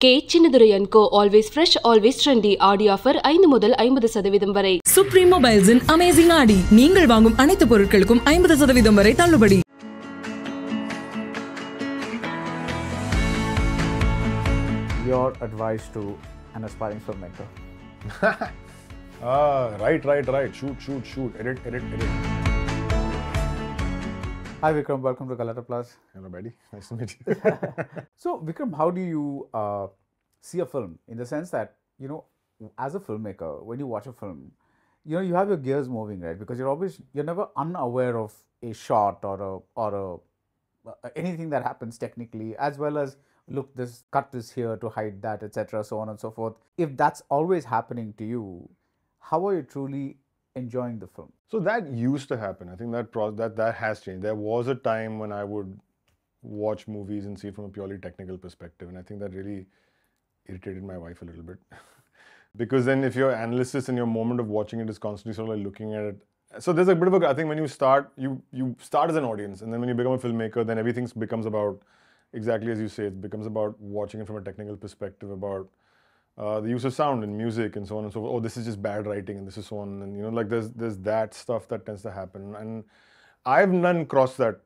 Chinnadurai & Co. Always fresh, always trendy. ஆடி offer 5 முதல் 50% வரை. Supreme Mobiles in Amazing ஆடி. நீங்கள் வாங்கும் அனைத்து பொருட்களுக்கும் 50% வரை தள்ளுபடி. Your advice to an aspiring filmmaker? Right. Shoot. Edit. Hi Vikram, welcome to Galatta Plus. Hello, buddy. Nice to meet you. So Vikram, how do you see a film? In the sense that, you know, as a filmmaker, when you watch a film, you know, you have your gears moving, right? Because you're never unaware of a shot or anything that happens technically, as well as look, cut this here to hide that, etc., so on and so forth. If that's always happening to you, how are you truly enjoying the film? So that used to happen. I think that has changed. There was a time when I would watch movies and see it from a purely technical perspective, and I think that really irritated my wife a little bit. Because then if your analysis and your moment of watching it is constantly sort of like looking at it. So there's a bit of I think when you start as an audience, and then when you become a filmmaker, then everything becomes about, exactly as you say, it becomes about watching it from a technical perspective, about the use of sound and music and so on and so forth. Oh, this is just bad writing and this is so on. And, you know, like there's that stuff that tends to happen. And I've crossed that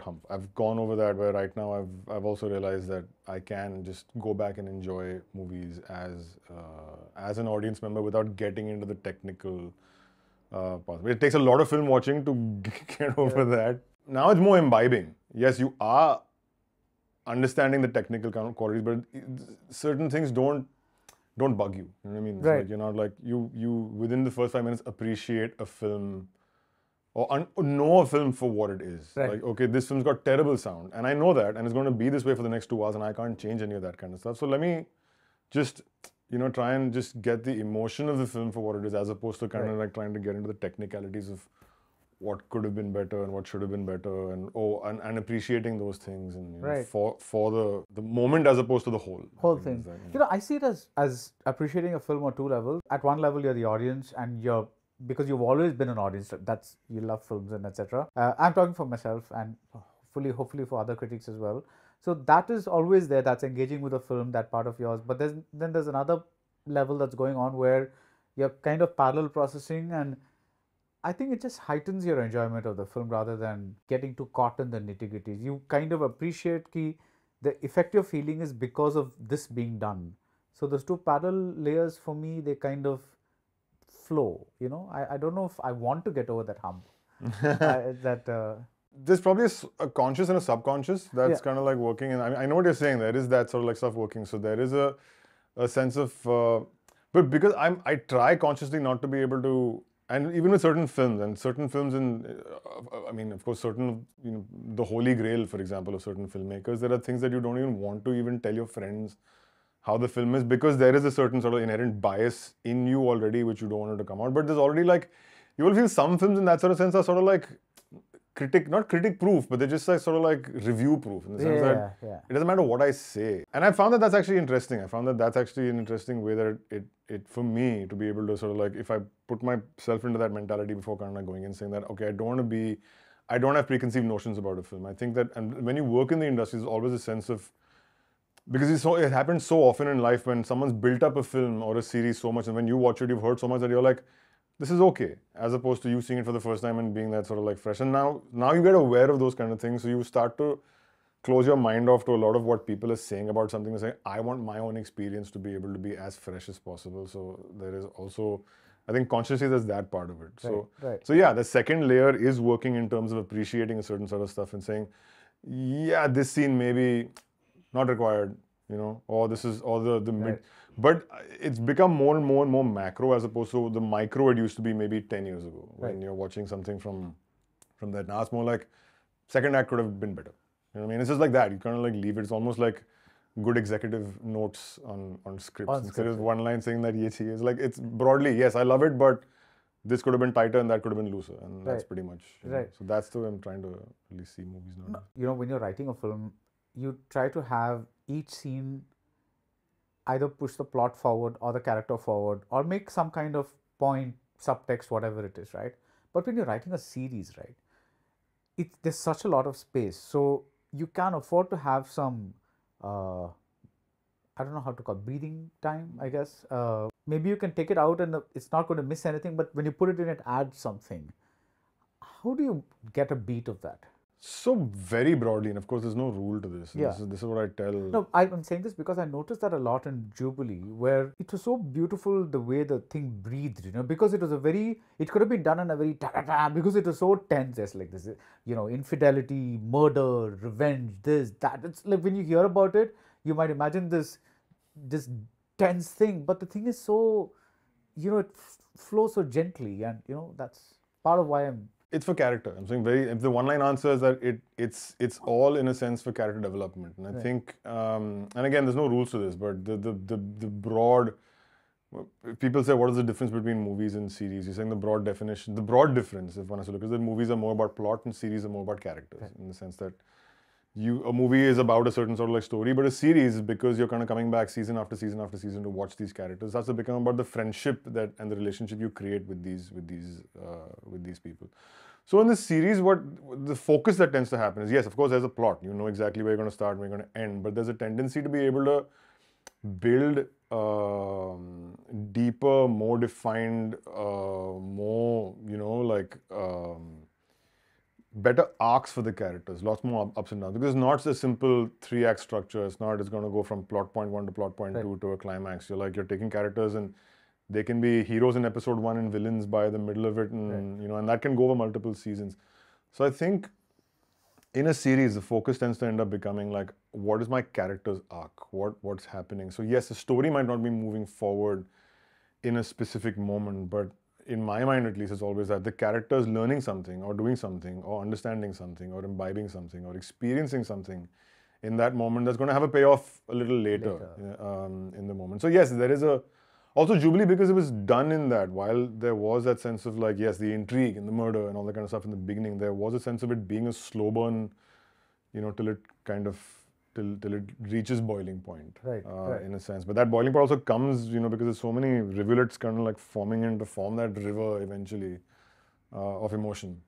hump. I've gone over that, where right now I've also realized that I can just go back and enjoy movies as an audience member without getting into the technical part. It takes a lot of film watching to get over that. Now it's more imbibing. Yes, you are understanding the technical qualities, but certain things don't bug you. You know what I mean? Right. Like you're not like you within the first 5 minutes appreciate a film or know a film for what it is. Right. Like, okay, this film's got terrible sound, and I know that, and it's going to be this way for the next 2 hours, and I can't change any of that kind of stuff. So let me just, you know, try and just get the emotion of the film for what it is, as opposed to kind of like trying to get into the technicalities of what could have been better and what should have been better, and appreciating those things, and you know, for the moment as opposed to the whole thing. You know, I see it as appreciating a film on two levels. At one level, you're the audience, and because you've always been an audience. You love films and etc. I'm talking for myself, and hopefully for other critics as well. So that is always there. That's engaging with the film, that part of yours. But then there's another level that's going on where you're kind of parallel processing, and I think it just heightens your enjoyment of the film rather than getting too caught in the nitty-gritties. You kind of appreciate the effect you're feeling is because of this being done. So those two parallel layers, for me, they kind of flow. You know, I don't know if I want to get over that hump. There's probably a conscious and a subconscious that's kind of like working. And I know what you're saying. There is that sort of like stuff working. So there is a sense of, but because I try consciously not to be able to. And even with certain films, I mean, of course, certain, you know, the holy grail, for example, of certain filmmakers, there are things that you don't even want to even tell your friends how the film is, because there is a certain sort of inherent bias in you already, which you don't want it to come out. But there's already like, you will feel some films in that sort of sense are sort of like not critic proof, but they're just like sort of like review proof, in the sense that it doesn't matter what I say. And I found that that's actually interesting. I found that that's actually an interesting way that it for me to be able to sort of like, if I put myself into that mentality before kind of like going in, saying that, okay, I don't have preconceived notions about a film. I think that, and when you work in the industry, there's always a sense of, because it happens so often in life when someone's built up a film or a series so much, and when you watch it, you've heard so much that you're like, this is okay, as opposed to you seeing it for the first time and being that sort of like fresh. And now you get aware of those kind of things, so you start to close your mind off to a lot of what people are saying about something, and say, I want my own experience to be able to be as fresh as possible. So there is also, I think consciously there's that part of it. So yeah, the second layer is working in terms of appreciating a certain sort of stuff and saying, yeah, this scene maybe not required, you know, or this is, or the mid. But it's become more and more macro, as opposed to the micro it used to be maybe 10 years ago, when you're watching something from that. Now it's more like, second act could have been better. You know what I mean? It's just like that. You kind of like leave it. It's almost like good executive notes on scripts. Instead of one line saying that ye chahiye. It's like, it's broadly, yes, I love it, but this could have been tighter and that could have been looser. And that's pretty much, you know. So that's the way I'm trying to really see movies now. You know, when you're writing a film, you try to have each scene either push the plot forward or the character forward, or make some kind of point, subtext, whatever it is, right? But when you're writing a series, right, there's such a lot of space. So you can afford to have some I don't know how to call breathing time, I guess. Maybe you can take it out and it's not going to miss anything, but when you put it in, it adds something. How do you get a beat of that? So very broadly, and of course, there's no rule to this. Yeah. This is what I tell. No, I'm saying this because I noticed that a lot in Jubilee, where it was so beautiful the way the thing breathed, because it was it could have been done in a very ta-ta-ta, because it was so tense. There's like this, infidelity, murder, revenge, this, that. It's like when you hear about it, you might imagine this tense thing, but the thing is so, it flows so gently, and that's part of why I'm. It's for character. I'm saying if the one-line answer is that it's all in a sense for character development, and I think, and again, there's no rules to this, but the broad. People say, what is the difference between movies and series? You're saying the broad definition, the broad difference, if one has to look, is that movies are more about plot and series are more about characters, in the sense that a movie is about a certain sort of like story, but a series, because you're kind of coming back season after season after season to watch these characters, that's to become about the friendship and the relationship you create with these people. So in this series, what the focus that tends to happen is, yes, of course, there's a plot. You know exactly where you're going to start, where you're going to end, but there's a tendency to be able to build deeper, more defined, more, better arcs for the characters, lots more ups and downs, because it's not a simple 3-act structure. It's going to go from plot point 1 to plot point 2 to a climax. You're taking characters and they can be heroes in episode 1 and villains by the middle of it, and and that can go over multiple seasons. So I think in a series, the focus tends to end up becoming like, what is my character's arc? What's happening? So yes, the story might not be moving forward in a specific moment, but in my mind at least, it's always that the character is learning something or doing something or understanding something or imbibing something or experiencing something in that moment that's going to have a payoff a little later. In the moment. So yes, there is also Jubilee, because it was done in that, while there was that sense of like, yes, the intrigue and the murder and all that kind of stuff in the beginning, there was a sense of it being a slow burn, till it kind of till it reaches boiling point, in a sense. But that boiling point also comes, because there's so many rivulets kind of like forming to form that river eventually of emotion.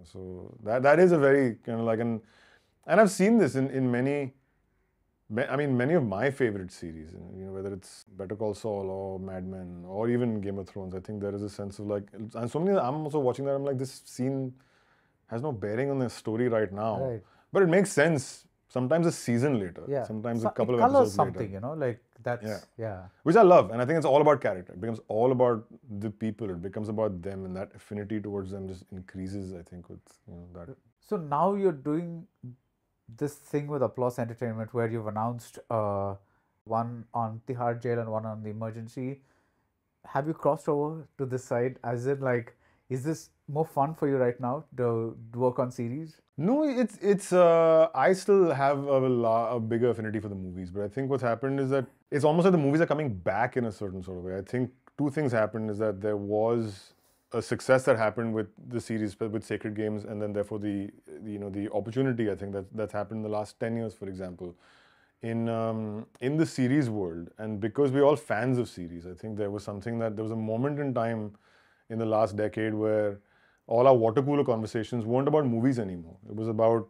So that is a very kind of like and I've seen this in many of my favorite series, whether it's Better Call Saul or Mad Men or even Game of Thrones. I think there is a sense of like, and so many, I'm also watching that, I'm like, this scene has no bearing on the story right now, but it makes sense. Sometimes a season later, sometimes a couple of episodes later. Like that's, Which I love, and I think it's all about character. It becomes all about the people. It becomes about them, and that affinity towards them just increases, I think, with that. So now you're doing this thing with Applause Entertainment, where you've announced one on Tihar Jail and one on the Emergency. Have you crossed over to this side? As in, like, is this more fun for you right now to work on series? No, it's I still have a bigger affinity for the movies, but I think what's happened is that it's almost like the movies are coming back in a certain sort of way. I think two things happened. Is that there was a success that happened with the series, with Sacred Games, and then therefore the opportunity, I think, that's happened in the last 10 years, for example, in the series world. And because we're all fans of series, I think there was a moment in time in the last decade where all our water cooler conversations weren't about movies anymore. It was about,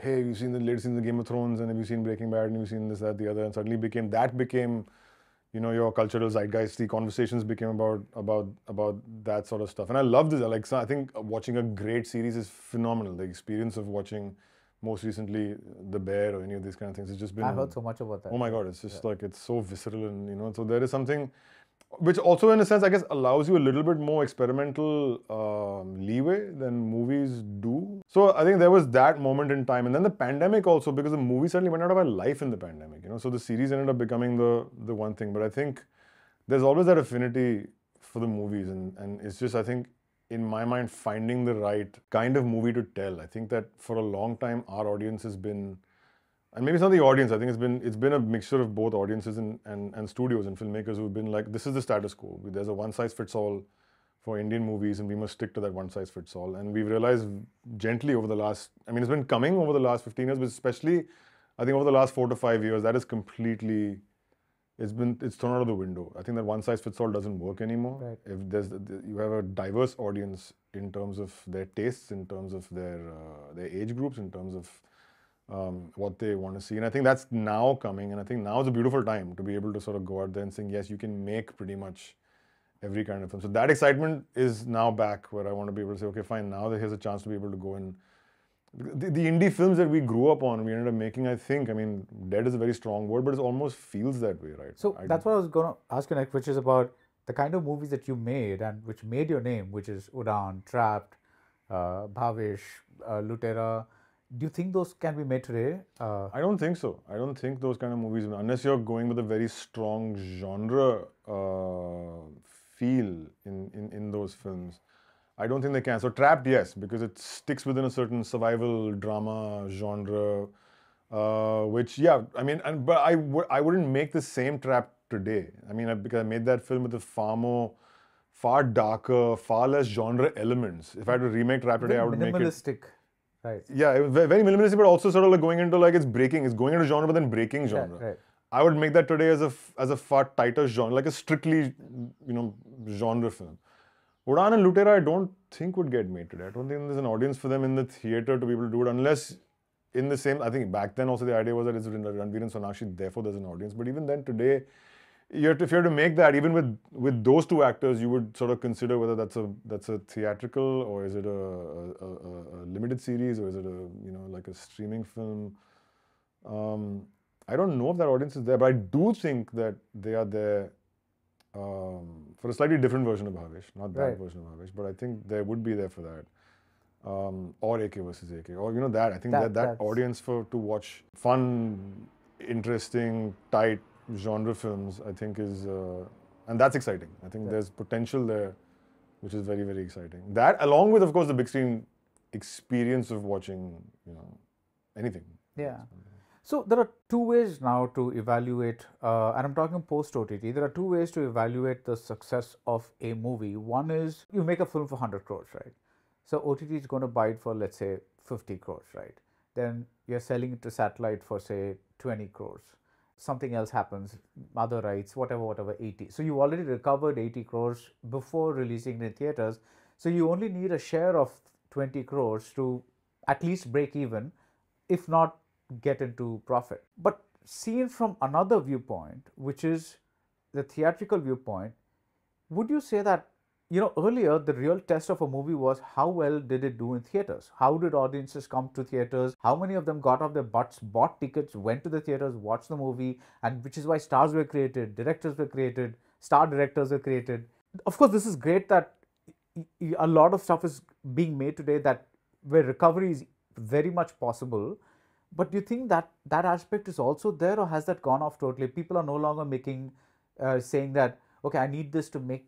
hey, have you seen the latest season of Game of Thrones, and have you seen Breaking Bad, and have you seen this, that, the other, and suddenly became your cultural zeitgeist. The conversations became about that sort of stuff. And I love this. I think watching a great series is phenomenal. The experience of watching, most recently, The Bear or any of these kind of things, it's just been... I've heard so much about that. Oh my God, it's just like, it's so visceral, and so there is something which also, in a sense, I guess, allows you a little bit more experimental leeway than movies do. So I think there was that moment in time. And then the pandemic also, because the movie suddenly went out of our life in the pandemic, so the series ended up becoming the one thing. But I think there's always that affinity for the movies. And it's just, I think, in my mind, finding the right kind of movie to tell. I think that for a long time, our audience has been... And maybe it's not the audience. I think it's been a mixture of both audiences and studios and filmmakers who've been like, this is the status quo. There's a one-size-fits-all for Indian movies, and we must stick to that one-size-fits-all. And we've realized gently over the last... it's been coming over the last 15 years, but especially, I think over the last 4 to 5 years, that is completely... It's thrown out of the window. I think that one-size-fits-all doesn't work anymore. Right. If you have a diverse audience in terms of their tastes, in terms of their age groups, in terms of what they want to see. And I think that's now coming, and I think now is a beautiful time to be able to sort of go out there and saying, yes, you can make pretty much every kind of film. So that excitement is now back, where I want to be able to say, okay, fine, now here's a chance to be able to go in. The indie films that we grew up on, we ended up making, I think, I mean, dead is a very strong word, but it almost feels that way, right? So that's what I was going to ask you next, which is about the kind of movies that you made and which made your name, which is Udaan, Trapped, Bhavish, Lutera. Do you think those can be made today? I don't think so. I don't think those kind of movies, unless you're going with a very strong genre feel in those films, I don't think they can. So Trapped, yes, because it sticks within a certain survival drama genre, which, yeah, I mean, but I wouldn't make the same Trapped today. I mean, because I made that film with a far darker, far less genre elements. If I had to remake Trapped today, I would make it minimalistic, right? Yeah, it was very minimalistic, but also sort of like going into like it's going into genre, but then breaking genre. Right. I would make that today as a far tighter genre, like a strictly, genre film. Udaan and Lutera, I don't think would get made today. I don't think there's an audience for them in the theatre to be able to do it, unless in the same. I think back then also the idea was that it's Ranveer and Sonakshi, therefore there's an audience. But even then today, if you have to make that, even with those two actors, you would sort of consider whether that's a theatrical, or is it a limited series, or is it like a streaming film. I don't know if that audience is there, but I do think that they are there for a slightly different version of Bhavish, not that version of Bhavish, but I think they would be there for that. Or AK versus AK, or that. I think that audience to watch fun, interesting, tight genre films, I think is, and that's exciting. I think there's potential there, which is very, very exciting. That, along with, of course, the big screen experience of watching, anything. Yeah. So there are two ways now to evaluate, and I'm talking post-OTT, there are two ways to evaluate the success of a movie. One is you make a film for 100 crores, right? So OTT is going to buy it for, let's say, 50 crores, right? Then you're selling it to satellite for, say, 20 crores. Something else happens, other rights, whatever, 80. So you already recovered 80 crores before releasing it in theaters. So you only need a share of 20 crores to at least break even, if not get into profit. But seen from another viewpoint, which is the theatrical viewpoint, would you say that, earlier the real test of a movie was how well did it do in theaters? How did audiences come to theaters? How many of them got off their butts, bought tickets, went to the theaters, watched the movie, and which is why stars were created, directors were created, star directors were created. Of course, this is great that a lot of stuff is being made today where recovery is very much possible. But do you think that aspect is also there, or has that gone off totally? People are no longer saying that, okay, I need this to make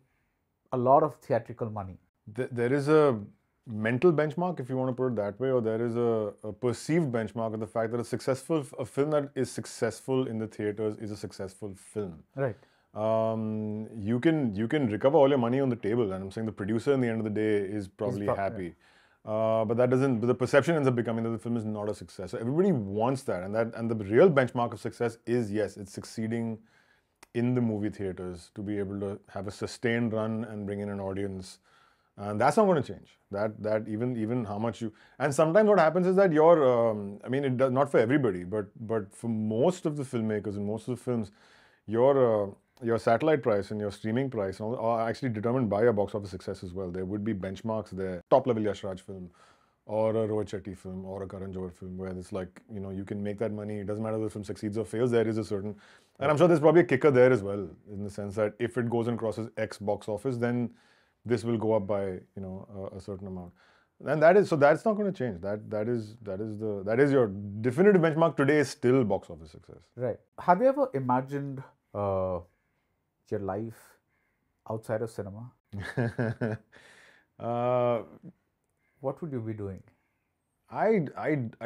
a lot of theatrical money. There is a mental benchmark, if you want to put it that way, or there is a perceived benchmark of the fact that a film that is successful in the theaters is a successful film. Right. You can recover all your money on the table, and I'm saying the producer in the end of the day is probably happy. But the perception ends up becoming that the film is not a success. So everybody wants that, and the real benchmark of success is, yes, it's succeeding in the movie theaters to be able to have a sustained run and bring in an audience. And that's not going to change. That even how much you, and sometimes what happens is that it does not for everybody, but for most of the filmmakers and most of the films, your satellite price and your streaming price are actually determined by your box office success as well. There would be benchmarks there, top level Yash Raj film, or a Rohit Shetty film, or a Karan Johar film, where it's like, you can make that money. It doesn't matter if the film succeeds or fails. There is a certain, and I'm sure there's probably a kicker there as well, in the sense that if it goes and crosses X box office, then this will go up by a certain amount. And that's not going to change. That is your definitive benchmark today. Is still box office success. Right. Have you ever imagined your life outside of cinema? What would you be doing? I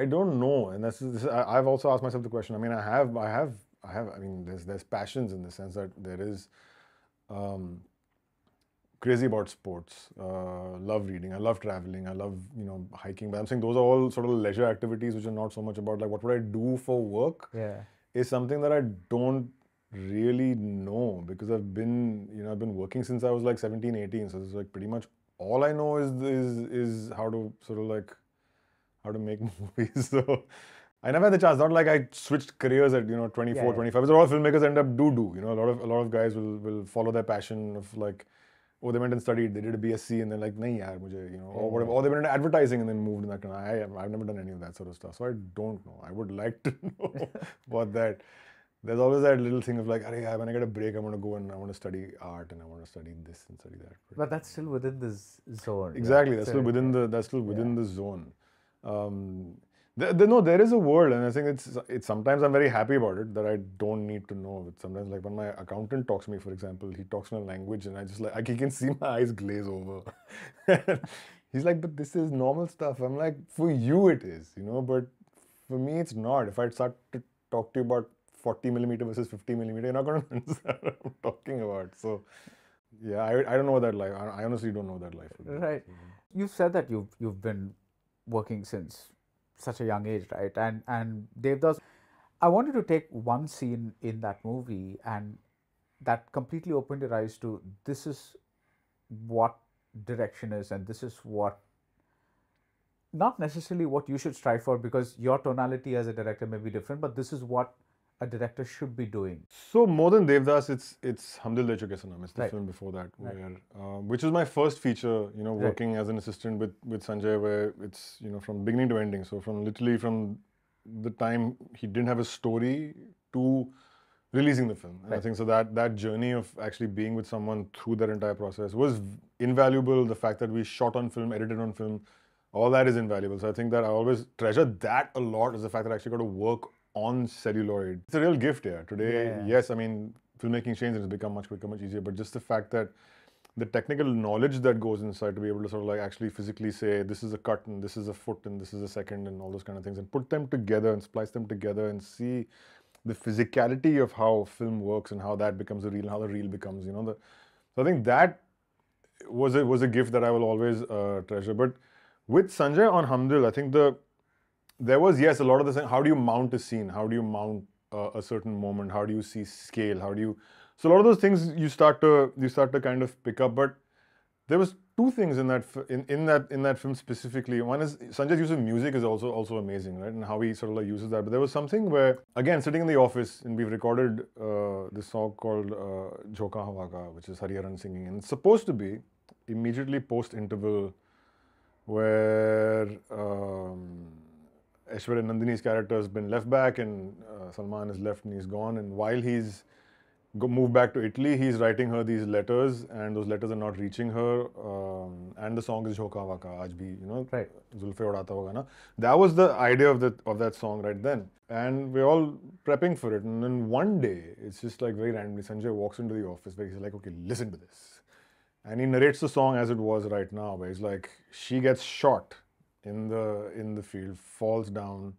don't know, and I've also asked myself the question. I mean, I have. I mean, there's passions in the sense that there is crazy about sports. Love reading. I love traveling. I love hiking. But I'm saying those are all sort of leisure activities, which are not so much about like what would I do for work. Yeah, is something that I don't really know, because I've been working since I was like 17, 18. So it's like pretty much all I know is how to sort of like how to make movies. So I never had the chance. Not like I switched careers at 24, 25. So a lot of filmmakers end up do. A lot of guys will follow their passion of like, oh, they went and studied, they did a BSc, and they're like, nahi yaar, mujhe, or whatever. Or they went into advertising and then moved in that kind of. I've never done any of that sort of stuff, so I don't know. I would like to know about that. There's always that little thing of like, when I get a break, I want to go and I want to study art and I want to study this and study that. But that's still within this zone. Exactly, that's still within the zone. There is a world, and I think it's sometimes I'm very happy about it that I don't need to know. But sometimes, like when my accountant talks to me, for example, he talks in a language, and I just like he can see my eyes glaze over. He's like, "But this is normal stuff." I'm like, "For you, it is, but for me, it's not. If I start to talk to you about 40 millimeter versus 50 millimeter, you're not going to understand what I'm talking about." So, yeah, I don't know what that life. I honestly don't know what that life would be. Right. You said that you've been working since such a young age, right? And Devdas, I wanted to take one scene in that movie, and that completely opened your eyes to this is what direction is, and this is what, not necessarily what you should strive for, because your tonality as a director may be different, but this is what a director should be doing. So more than Devdas, it's Hum Dil De Chuke Sanam. It's the Right. film before that, Right. where, which was my first feature, working as an assistant with Sanjay, where it's, from beginning to ending. So from the time he didn't have a story to releasing the film. And I think so that journey of actually being with someone through that entire process was invaluable. The fact that we shot on film, edited on film, all that is invaluable. So I think that I always treasure that a lot, is the fact that I actually got to work on celluloid. It's a real gift here. Today, yes, I mean, filmmaking changed and it's become much quicker, much easier, but just the fact that the technical knowledge that goes inside to be able to sort of like actually physically say, this is a cut and this is a foot and this is a second and all those kind of things, and put them together and splice them together and see the physicality of how film works and how that becomes a reel and how the reel becomes, so I think that was a gift that I will always treasure. But with Sanjay on Hum Dil, I think there was, yes, a lot of the same. How do you mount a scene? How do you mount a certain moment? How do you see scale? So a lot of those things you start to kind of pick up. But there was two things in that film specifically. One is Sanjay's use of music is also amazing, right? And how he sort of like uses that. But there was something where, again, sitting in the office, and we've recorded this song called Jhoka Hawa Ka, which is Hariharan singing, and it's supposed to be immediately post interval, where Aishwarya Nandini's character has been left back and Salman is left and he's gone. And while he's moved back to Italy, he's writing her these letters, and those letters are not reaching her. And the song is Jhoka Waka, Aaj Bhi, Right. Zulfe Udata Hoga Na. That was the idea of that song right then. And we're all prepping for it. And then one day, it's just like very randomly, Sanjay walks into the office where he's like, okay, listen to this. And he narrates the song as it was right now, where he's like, she gets shot in the field, falls down,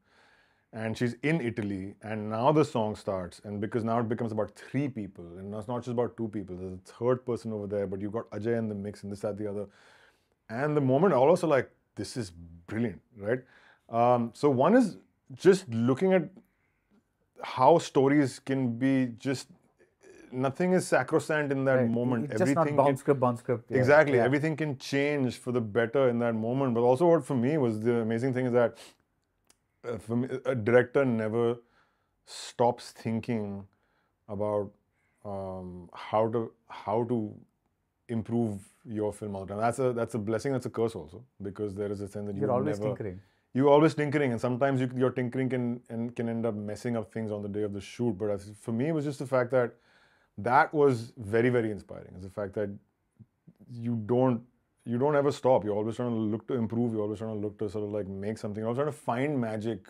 and she's in Italy, and now the song starts, and because now it becomes about 3 people, and it's not just about 2 people, there's a third person over there, but you've got Ajay in the mix, and this, that, the other. And the moment, I was also like, this is brilliant, right? So one is just looking at how stories can be just, nothing is sacrosanct in that moment. It's just not bound script. Yeah. Exactly. Yeah. Everything can change for the better in that moment. But also what for me was the amazing thing is that for me, a director never stops thinking about how to improve your film all the time. That's a blessing, that's a curse also, because there is a sense that You're always tinkering. You're always tinkering, and sometimes your tinkering can end up messing up things on the day of the shoot. But for me, it was just the fact that was very, very inspiring. It's the fact that you don't ever stop. You're always trying to look to improve. You're always trying to look to sort of like make something. You're always trying to find magic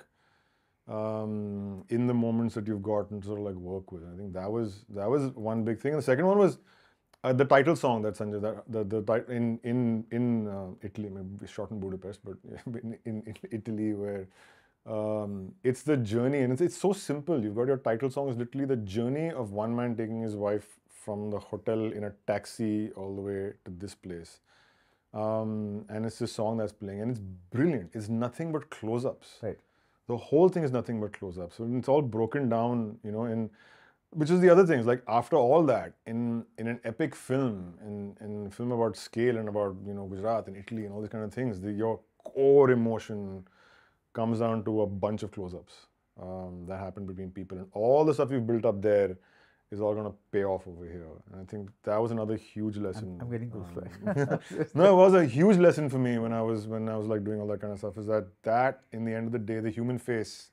in the moments that you've got and sort of like work with. I think that was one big thing. And the second one was the title song that Sanjay, in Italy, maybe shot in Budapest, but in Italy, where it's the journey, and it's so simple. You've got your title song is literally the journey of one man taking his wife from the hotel in a taxi all the way to this place. And it's this song that's playing, and it's brilliant. It's nothing but close-ups. Right. The whole thing is nothing but close-ups. So it's all broken down, which is the other thing. Is like after all that, in an epic film, in a film about scale and about Gujarat and Italy and all these kind of things, your core emotion comes down to a bunch of close-ups that happen between people, and all the stuff you've built up there is all going to pay off over here. And I think that was another huge lesson. I'm getting goosebumps. No, it was a huge lesson for me when I was like doing all that kind of stuff. Is that in the end of the day, the human face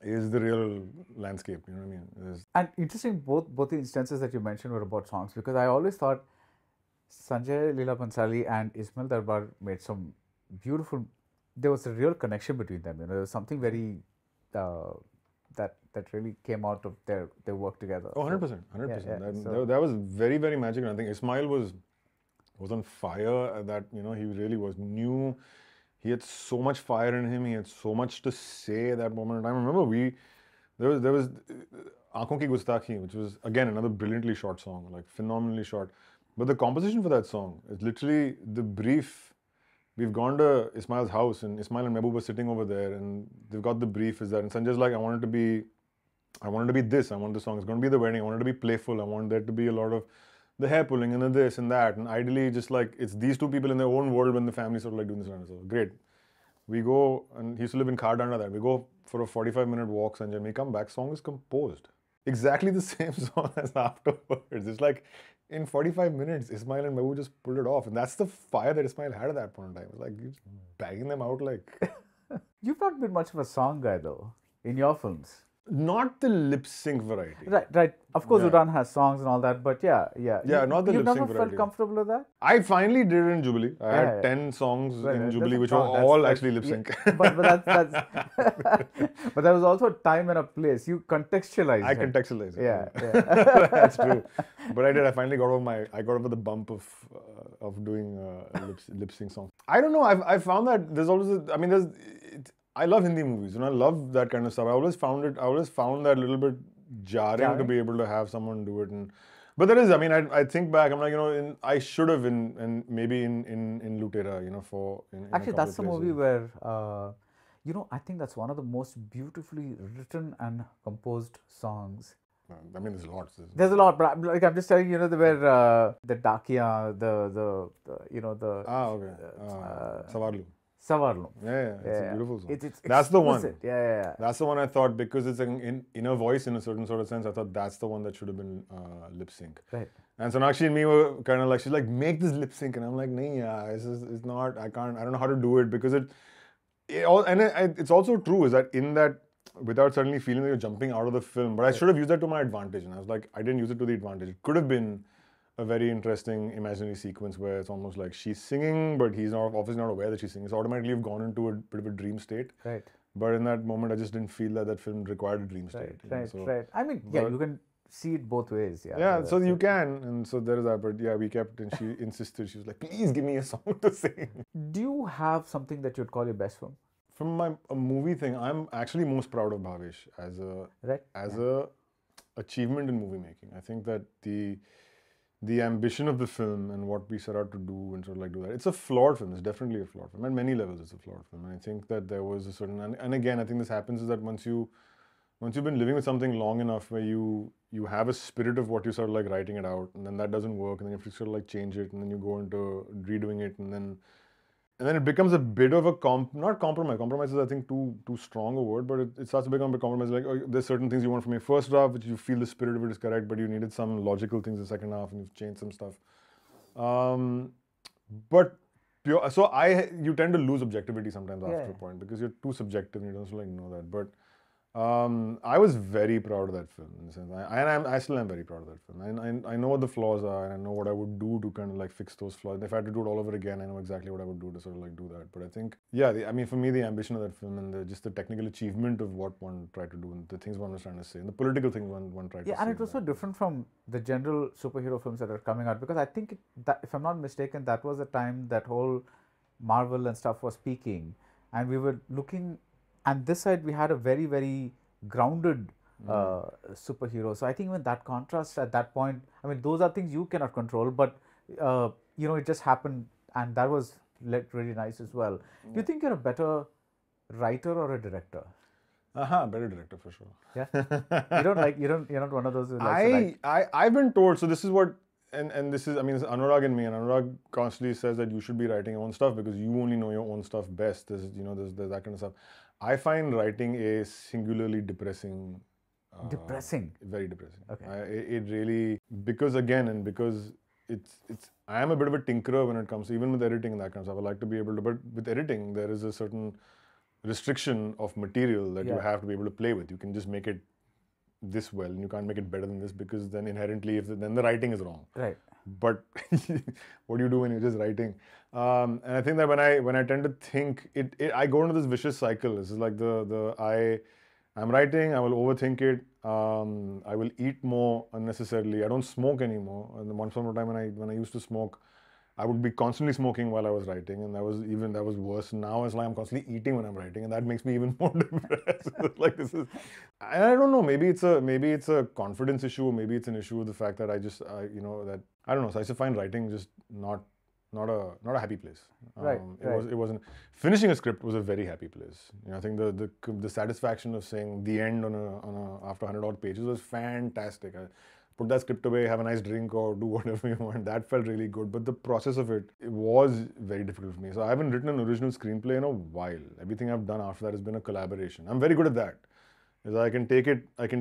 is the real landscape. You know what I mean? And interesting, both the instances that you mentioned were about songs, because I always thought Sanjay Leela Bhansali and Ismail Darbar made some beautiful. There was a real connection between them. You know, there was something very that really came out of their work together. Oh, 100%, 100%. Yeah, that was very, very magical. I think Ismail was on fire. That, you know, he really was new. He had so much fire in him. He had so much to say at that moment in time. I remember there was Aankhon Ki Gustakhi, which was again another brilliantly short song, like phenomenally short. But the composition for that song is literally the brief. We've gone to Ismail's house, and Ismail and Mehboob were sitting over there, and they've got the brief is that, and Sanjay's like, I wanted to be this. I want the song. It's going to be the wedding. I wanted to be playful. I want there to be a lot of the hair pulling and the this and that. And ideally, just like it's these two people in their own world when the family sort of like doing this. So great. We go, and he used to live in Khardanda there. We go for a 45-minute walk, Sanjay. We come back. Song is composed. Exactly the same song as afterwards. It's like in 45 minutes, Ismail and Mehboob just pulled it off. And that's the fire that Ismail had at that point in time. It's like just bagging them out like. You've not been much of a song guy though in your films. Not the lip sync variety. Right. Of course, Udaan has songs and all that, but yeah. Yeah, not the lip sync variety. You've never felt comfortable with that? I finally did it in Jubilee. I had 10 songs in Jubilee, which were all actually lip sync. But that's but there was also a time and a place. You contextualized. I contextualized. Yeah. That's true. But I finally got over the bump of doing lip sync songs. I don't know. I found that there's always I love Hindi movies, and I love that kind of stuff. I always found that a little bit jarring to be able to have someone do it. But there is, I think back, I'm like, I should have maybe in Lutera, Actually, that's the movie where, I think that's one of the most beautifully written and composed songs. There's lots. There's a lot, but I'm just telling you, where the Dakia, Savarlu. Savarlu. Yeah, it's a beautiful song. It's that's the one. Yeah. That's the one I thought, because it's an inner voice in a certain sort of sense. I thought that's the one that should have been lip sync. Right. And Sonakshi and me were kind of like, she's like, make this lip sync, and I'm like, it's not. I don't know how to do it, because it's also true is that in that, without suddenly feeling that you're jumping out of the film, but I should have used that to my advantage, and I was like, I didn't use it to the advantage. It could have been a very interesting imaginary sequence where it's almost like she's singing, but he's obviously not aware that she's singing. So automatically you've gone into a bit of a dream state. Right. But in that moment, I just didn't feel that film required a dream state. Right. You can see it both ways. Yeah, so you can, and so there is that. But yeah, we kept, and she insisted. She was like, "Please give me a song to sing." Do you have something that you'd call your best film? From a movie thing, I'm actually most proud of Bhavesh as a achievement in movie making. I think that the ambition of the film and what we set out to do and sort of like do that. It's a flawed film. It's definitely a flawed film. At many levels, it's a flawed film. And I think that there was a certain, and again, I think this happens is that once you've been living with something long enough where you have a spirit of what you're sort of like writing it out, and then that doesn't work, and then you have to sort of like change it, and then you go into redoing it, and then it becomes a bit of a not compromise. Compromise is, I think, too strong a word, but it starts to become a compromise. Like, there's certain things you want from your first draft, which you feel the spirit of it is correct, but you needed some logical things in the second half, and you've changed some stuff. You tend to lose objectivity sometimes after a point, because you're too subjective and you don't like know that. But I was very proud of that film in the sense, I still am very proud of that film. I know what the flaws are, and I know what I would do to kind of like fix those flaws. If I had to do it all over again, I know exactly what I would do to sort of like do that. But I think, for me, the ambition of that film and just the technical achievement of what one tried to do and the things one was trying to say and the political things one tried to say. Yeah, and it was so different from the general superhero films that are coming out, because I think that, if I'm not mistaken, that was the time that whole Marvel and stuff was peaking, and we were looking. And this side, we had a very, very grounded superhero. So I think even that contrast at that point, those are things you cannot control, but it just happened, and that was really nice as well. Do you think you're a better writer or a director? Better director for sure. Yeah, you're not one of those who likes to write. I've been told. So this is what and this is, I mean, it's Anurag and me, and Anurag constantly says that you should be writing your own stuff because you only know your own stuff best. There's that kind of stuff. I find writing a singularly depressing. Depressing. Very depressing. Okay. It really, because I am a bit of a tinkerer when it comes to, even with editing and that kind of stuff. I like to be able to, but with editing, there is a certain restriction of material that you have to be able to play with. You can just make it this well, and you can't make it better than this because then inherently, then the writing is wrong. Right. But what do you do when you're just writing? And I think that when I tend to think, I go into this vicious cycle. It's like I'm writing, I will overthink it. I will eat more unnecessarily. I don't smoke anymore. And once upon a time when I used to smoke, I would be constantly smoking while I was writing, and that was worse. Now it's like I'm constantly eating when I'm writing, and that makes me even more depressed. Like this is, and I don't know. Maybe it's a confidence issue, or maybe it's an issue with the fact that I don't know. So I just find writing just not a happy place. It wasn't. Finishing a script was a very happy place. I think the satisfaction of saying the end on a after 100 odd pages was fantastic. Put that script away, have a nice drink, or do whatever you want. That felt really good. But the process of it was very difficult for me. So I haven't written an original screenplay in a while. Everything I've done after that has been a collaboration. I'm very good at that. I can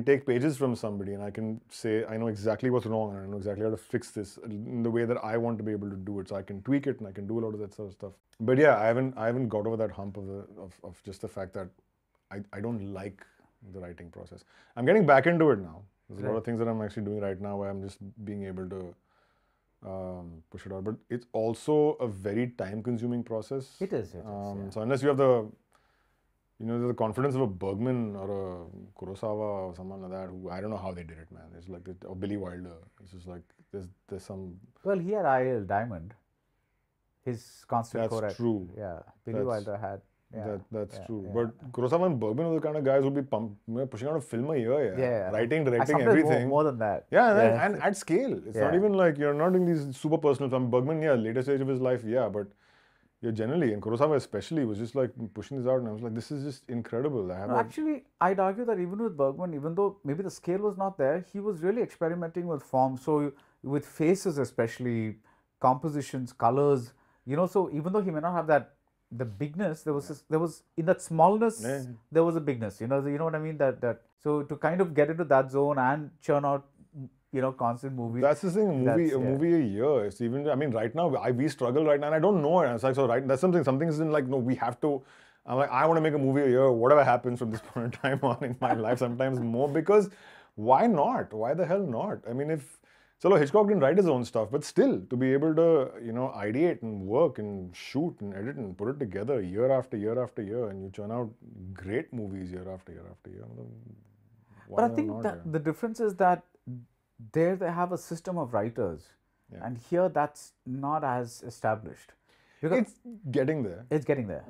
take pages from somebody and I can say, I know exactly what's wrong and I know exactly how to fix this in the way that I want to be able to do it. So I can tweak it and I can do a lot of that sort of stuff. But yeah, I haven't got over that hump of just the fact that I don't like the writing process. I'm getting back into it now. There's a lot of things that I'm actually doing right now where I'm just being able to push it out. But it's also a very time-consuming process. It is. So unless you have the confidence of a Bergman or a Kurosawa or someone like that, who I don't know how they did it, man. It's like or Billy Wilder. It's just like there's some. Well, he had I.L. Diamond. His constant That's true. Yeah, Billy Wilder had. Yeah, that's true. Yeah. But Kurosawa and Bergman are the kind of guys who'll be pushing out a film a year. Yeah. Writing, directing, everything. More than that. Yeah, and at scale. It's not even like you're not doing these super personal films. Bergman, later stage of his life, but generally, and Kurosawa especially, was just like pushing this out, and I was like, this is just incredible. Actually, I'd argue that even with Bergman, even though maybe the scale was not there, he was really experimenting with form. So with faces especially, compositions, colors, so even though he may not have the bigness, there was in that smallness, there was a bigness. You know what I mean? That so to kind of get into that zone and churn out, constant movies. That's the thing. A movie a year. It's even. I mean, right now we struggle right now, and I don't know it. It's like that's something isn't like no. We have to. I'm like I want to make a movie a year. Whatever happens from this point in time on in my life, sometimes more because why not? Why the hell not? I mean, Hitchcock didn't write his own stuff, but still, to be able to, ideate and work and shoot and edit and put it together year after year after year, and you churn out great movies year after year after year. But I think that the difference is that there they have a system of writers, and here that's not as established. Because it's getting there. It's getting there.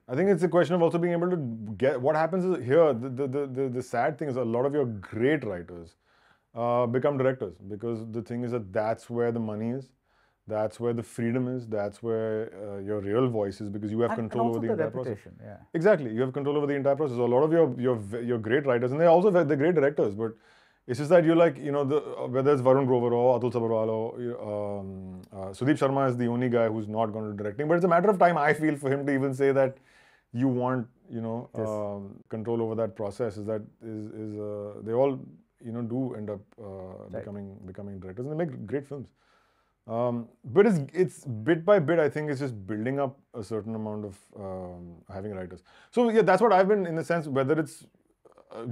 I think it's a question of also being able to get. What happens is here, the sad thing is a lot of your great writers become directors, because the thing is that that's where the money is, that's where the freedom is, that's where your real voice is, because you have control over the entire process. Yeah. Exactly, you have control over the entire process. So a lot of your great writers, and they're also they're great directors, but it's just that you're like, whether it's Varun Grover or Atul Sabharwal or Sudeep Sharma is the only guy who's not going to directing, but it's a matter of time, I feel, for him to even say that you want, control over that process. Is that they all do end up becoming directors, and they make great films. But it's bit by bit, I think it's just building up a certain amount of having writers. So yeah, that's what I've been, in the sense, whether it's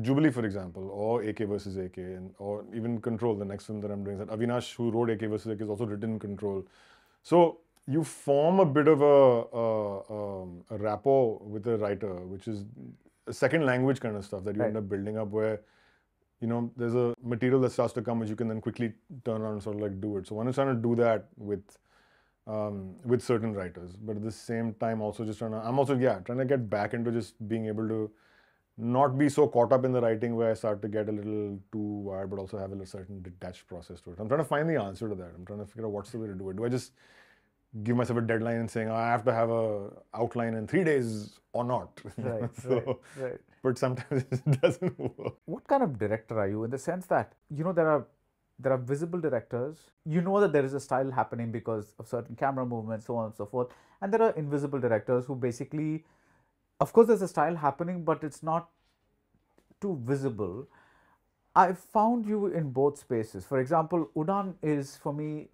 Jubilee, for example, or AK versus AK, or even Control, the next film that I'm doing. That Avinash, who wrote AK versus AK, is also written Control. So you form a bit of a rapport with the writer, which is a second language kind of stuff that you end up building up, where there's a material that starts to come which you can then quickly turn around and sort of like do it. So one is trying to do that with certain writers, but at the same time also just trying to get back into just being able to not be so caught up in the writing where I start to get a little too wired, but also have a certain detached process to it. I'm trying to find the answer to that. I'm trying to figure out what's the way to do it. Do I just give myself a deadline and saying, I have to have a outline in 3 days or not? Right. But sometimes it doesn't work. What kind of director are you, in the sense that, there are there are visible directors. You know that there is a style happening because of certain camera movements, so on and so forth. And there are invisible directors who basically, of course, there's a style happening, but it's not too visible. I found you in both spaces. For example, Udaan is for me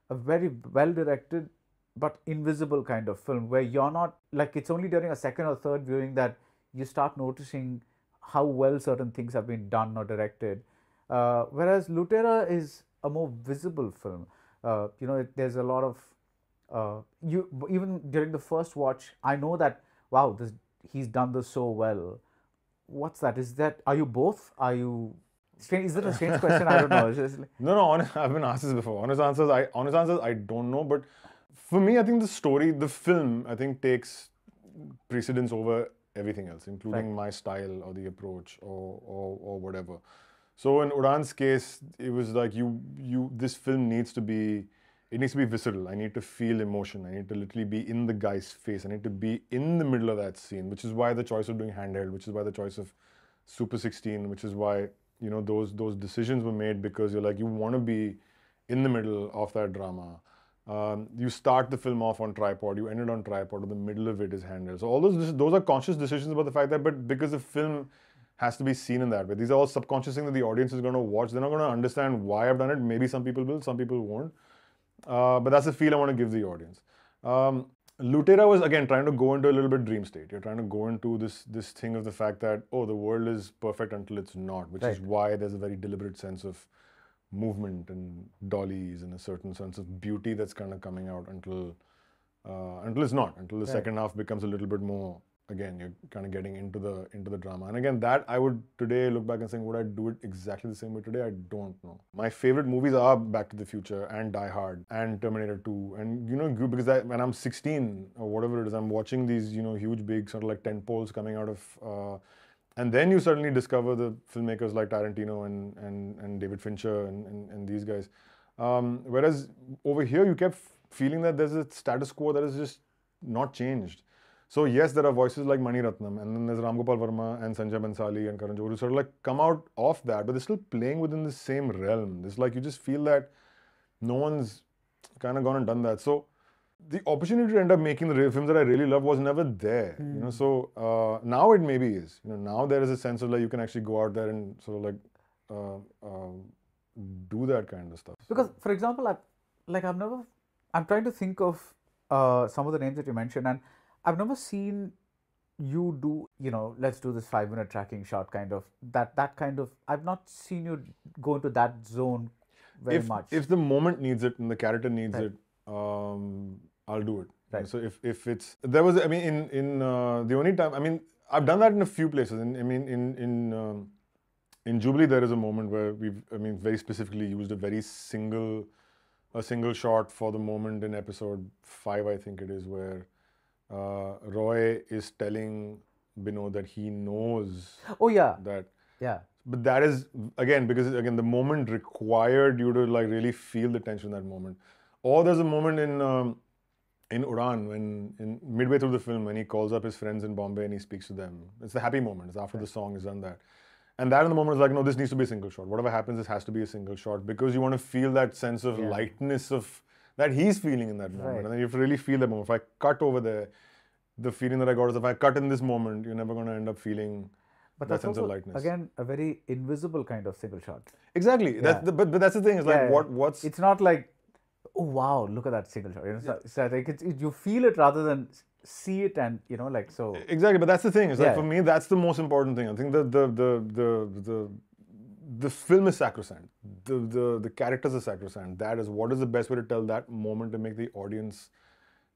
a very well directed but invisible kind of film where you're not like, it's only during a second or third viewing that you start noticing how well certain things have been done or directed. Whereas Lutera is a more visible film. There's a lot of you even during the first watch, I know that wow, he's done this so well. What's that? Is that, are you both? Are you strange? Is it a strange question? I don't know. It's just like, No, I've been asked this before. Honest answers, I don't know. But for me, I think the story, the film, I think takes precedence over everything else, including my style or the approach or whatever. So in Udaan's case, it was like this film needs to be visceral. I need to feel emotion. I need to literally be in the guy's face. I need to be in the middle of that scene, which is why the choice of doing handheld, which is why the choice of Super 16, which is why, those decisions were made, because you're like, you want to be in the middle of that drama. You start the film off on tripod, you end it on tripod, or the middle of it is handheld. So all those are conscious decisions about the fact that, but because the film has to be seen in that way. These are all subconscious things that the audience is going to watch. They're not going to understand why I've done it. Maybe some people will, some people won't. But that's the feel I want to give the audience. Lutera was, again, trying to go into a little bit dream state. You're trying to go into this thing of the fact that, oh, the world is perfect until it's not, which is why there's a very deliberate sense of movement and dollies and a certain sense of beauty that's kind of coming out until it's not, until the second half becomes a little bit more, again, you're kind of getting into the drama. And again, that I would today look back and saying, would I do it exactly the same way today? I don't know. My favorite movies are Back to the Future and Die Hard and Terminator 2. And because when I'm 16 or whatever it is, I'm watching these, huge big sort of like tent poles coming out of, and then you suddenly discover the filmmakers like Tarantino and David Fincher and these guys. Whereas over here, you kept feeling that there's a status quo that is just not changed. So yes, there are voices like Mani Ratnam, and then there's Ram Gopal Verma and Sanjay Bansali and Karan Johar who sort of like come out of that, but they're still playing within the same realm. It's like you just feel that no one's kind of gone and done that. So the opportunity to end up making the films that I really love was never there. So now it maybe is. Now there is a sense of like you can actually go out there and sort of like do that kind of stuff. because, for example, I'm trying to think of some of the names that you mentioned, and I've never seen you do, let's do this 5-minute tracking shot kind of, that kind of, I've not seen you go into that zone very much. If the moment needs it and the character needs it, I'll do it. Right. So if it's, there was, I mean, in the only time, I mean, I've done that in a few places. In Jubilee, there is a moment where very specifically used a single shot for the moment in episode 5, I think it is, where Roy is telling Binod that he knows. Oh yeah. That. Yeah. But that is, again, because again, the moment required you to like really feel the tension in that moment. Or there's a moment in Udaan, when midway through the film, when he calls up his friends in Bombay and he speaks to them. It's the happy moment. It's after the song is done that. And that in the moment is like, no, this needs to be a single shot. Whatever happens, this has to be a single shot, because you want to feel that sense of lightness of that he's feeling in that moment. And then you have to really feel that moment. If I cut over there, the feeling that I got is if I cut in this moment, you're never going to end up feeling that sense of lightness. Again, a very invisible kind of single shot. Exactly. Yeah. But that's the thing. It's like, what's... It's not like, oh wow, look at that single shot. It's like you feel it rather than see it, and like so. Exactly, but that's the thing. It's like, for me, that's the most important thing. I think the film is sacrosanct. The characters are sacrosanct. That is what is the best way to tell that moment to make the audience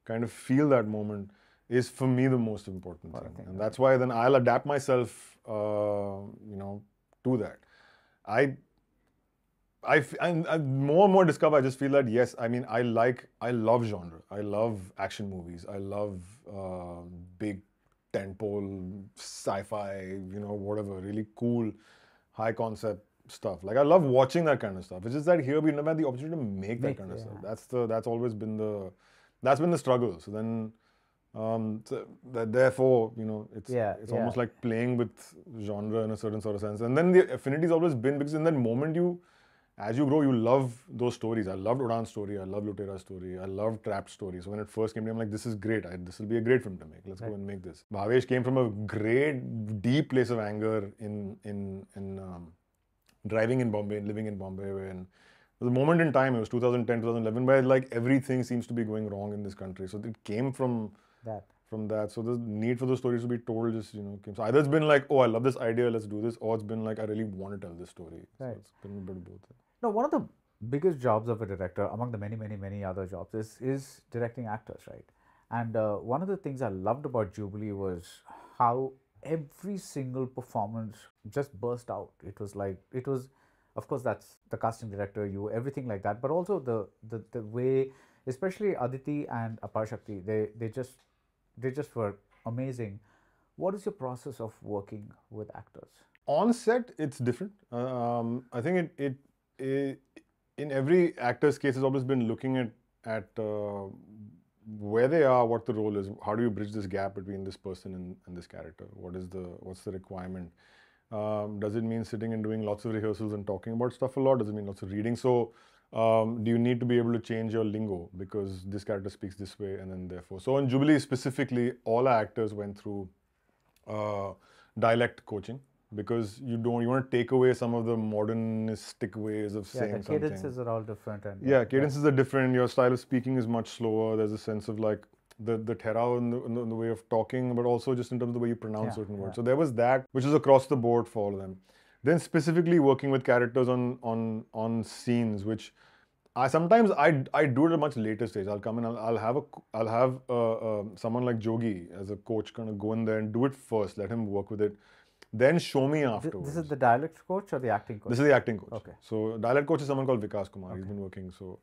kind of feel that moment is for me the most important thing. And that's why then I'll adapt myself, to that. And more and more discover, I just feel that, yes, I love genre. I love action movies. I love big tentpole, sci-fi, whatever, really cool, high concept stuff. Like I love watching that kind of stuff. It's just that here we never had the opportunity to make that kind of stuff. That's always been the struggle. So then, therefore, it's almost like playing with genre in a certain sort of sense. And then the affinity's always been because in that moment as you grow, you love those stories. I loved Udan's story. I loved Lutera's story. I loved Trapped story. So when it first came to me, I'm like, this is great. This will be a great film to make. Let's go and make this. Bhavesh came from a great, deep place of anger in driving in Bombay and living in Bombay. And there was a moment in time, it was 2010, 2011, where like everything seems to be going wrong in this country. So it came from that. So the need for those stories to be told just, came. So either it's been like, oh, I love this idea, let's do this, or it's been like, I really want to tell this story. Right. So it's been a bit of both. No, one of the biggest jobs of a director, among the many, many, many other jobs, is directing actors, right? And one of the things I loved about Jubilee was how every single performance just burst out. It was, of course, that's the casting director, you, everything like that, but also the way, especially Aditi and Apar Shakti, they just were amazing. What is your process of working with actors? On set, it's different. I think it in every actor's case, has always been looking at where they are, what the role is, how do you bridge this gap between this person and this character? What's the requirement? Does it mean sitting and doing lots of rehearsals and talking about stuff a lot? Does it mean lots of reading? So do you need to be able to change your lingo because this character speaks this way, and then therefore. So on Jubilee specifically, all our actors went through dialect coaching, because you want to take away some of the modernistic ways of saying something. Yeah, the cadences are all different. And cadences are different. Your style of speaking is much slower. There's a sense of like the therav in the way of talking, but also just in terms of the way you pronounce certain words. So there was that, which is across the board for all of them. Then specifically working with characters on scenes, which I sometimes do it at a much later stage. I'll come in, I'll have someone like Jogi as a coach kind of go in there and do it first, let him work with it. Then show me afterwards. This is the dialect coach or the acting coach? This is the acting coach. Okay. So dialect coach is someone called Vikas Kumar. He's been working. So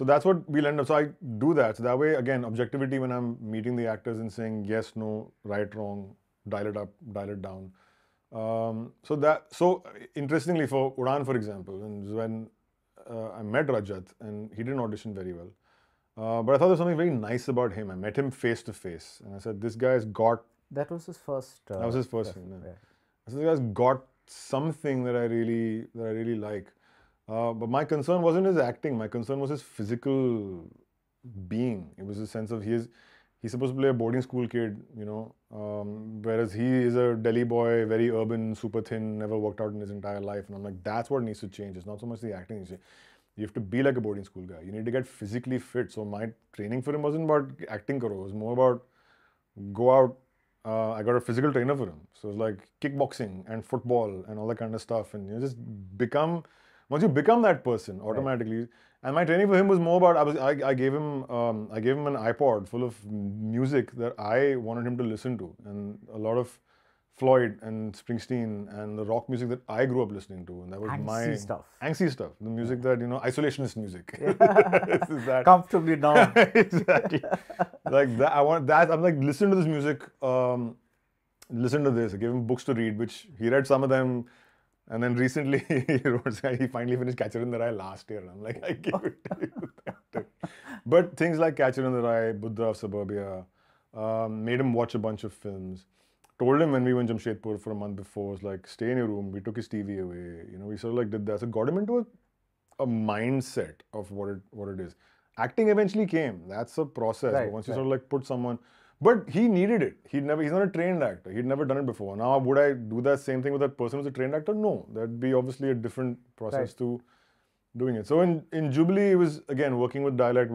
that's what we'll end up. So I do that. So that way, again, objectivity when I'm meeting the actors and saying yes, no, right, wrong, dial it up, dial it down. So interestingly for Udan, for example, and when I met Rajat and he didn't audition very well, but I thought there was something very nice about him. I met him face to face, and I said, this guy's got. That was his first. That was his first film. Yeah. So this guy's got something that I really like. But my concern wasn't his acting. My concern was his physical being. It was a sense of he's supposed to play a boarding school kid, whereas he is a Delhi boy, very urban, super thin, never worked out in his entire life. And I'm like, that's what needs to change. It's not so much the acting. You have to be like a boarding school guy. You need to get physically fit. So my training for him wasn't about acting karo. It was more about go out. I got a physical trainer for him. So it's like kickboxing and football and all that kind of stuff. And you just become, once you become that person automatically. Right. And my training for him was more about, I gave him an iPod full of music that I wanted him to listen to. And a lot of Floyd and Springsteen and the rock music that I grew up listening to. And that was angsty stuff. The music that, isolationist music. That. Comfortably numb. Exactly. Like that, I want that. I'm like, listen to this music. Listen to this. I gave him books to read, which he read some of them. And then recently, he finally finished Catcher in the Rye last year. And I'm like, I gave it to you. But things like Catcher in the Rye, Buddha of Suburbia, made him watch a bunch of films. Told him when we went to Jamshedpur for a month before, was like, stay in your room. We took his TV away. We sort of like did that. So got him into a mindset of what it is. Acting eventually came. That's a process. Right, but once you sort of like put someone, but he needed it. He's not a trained actor. He'd never done it before. Now, would I do that same thing with that person who's a trained actor? No. That'd be obviously a different process to doing it. So in Jubilee, it was, again, working with dialect,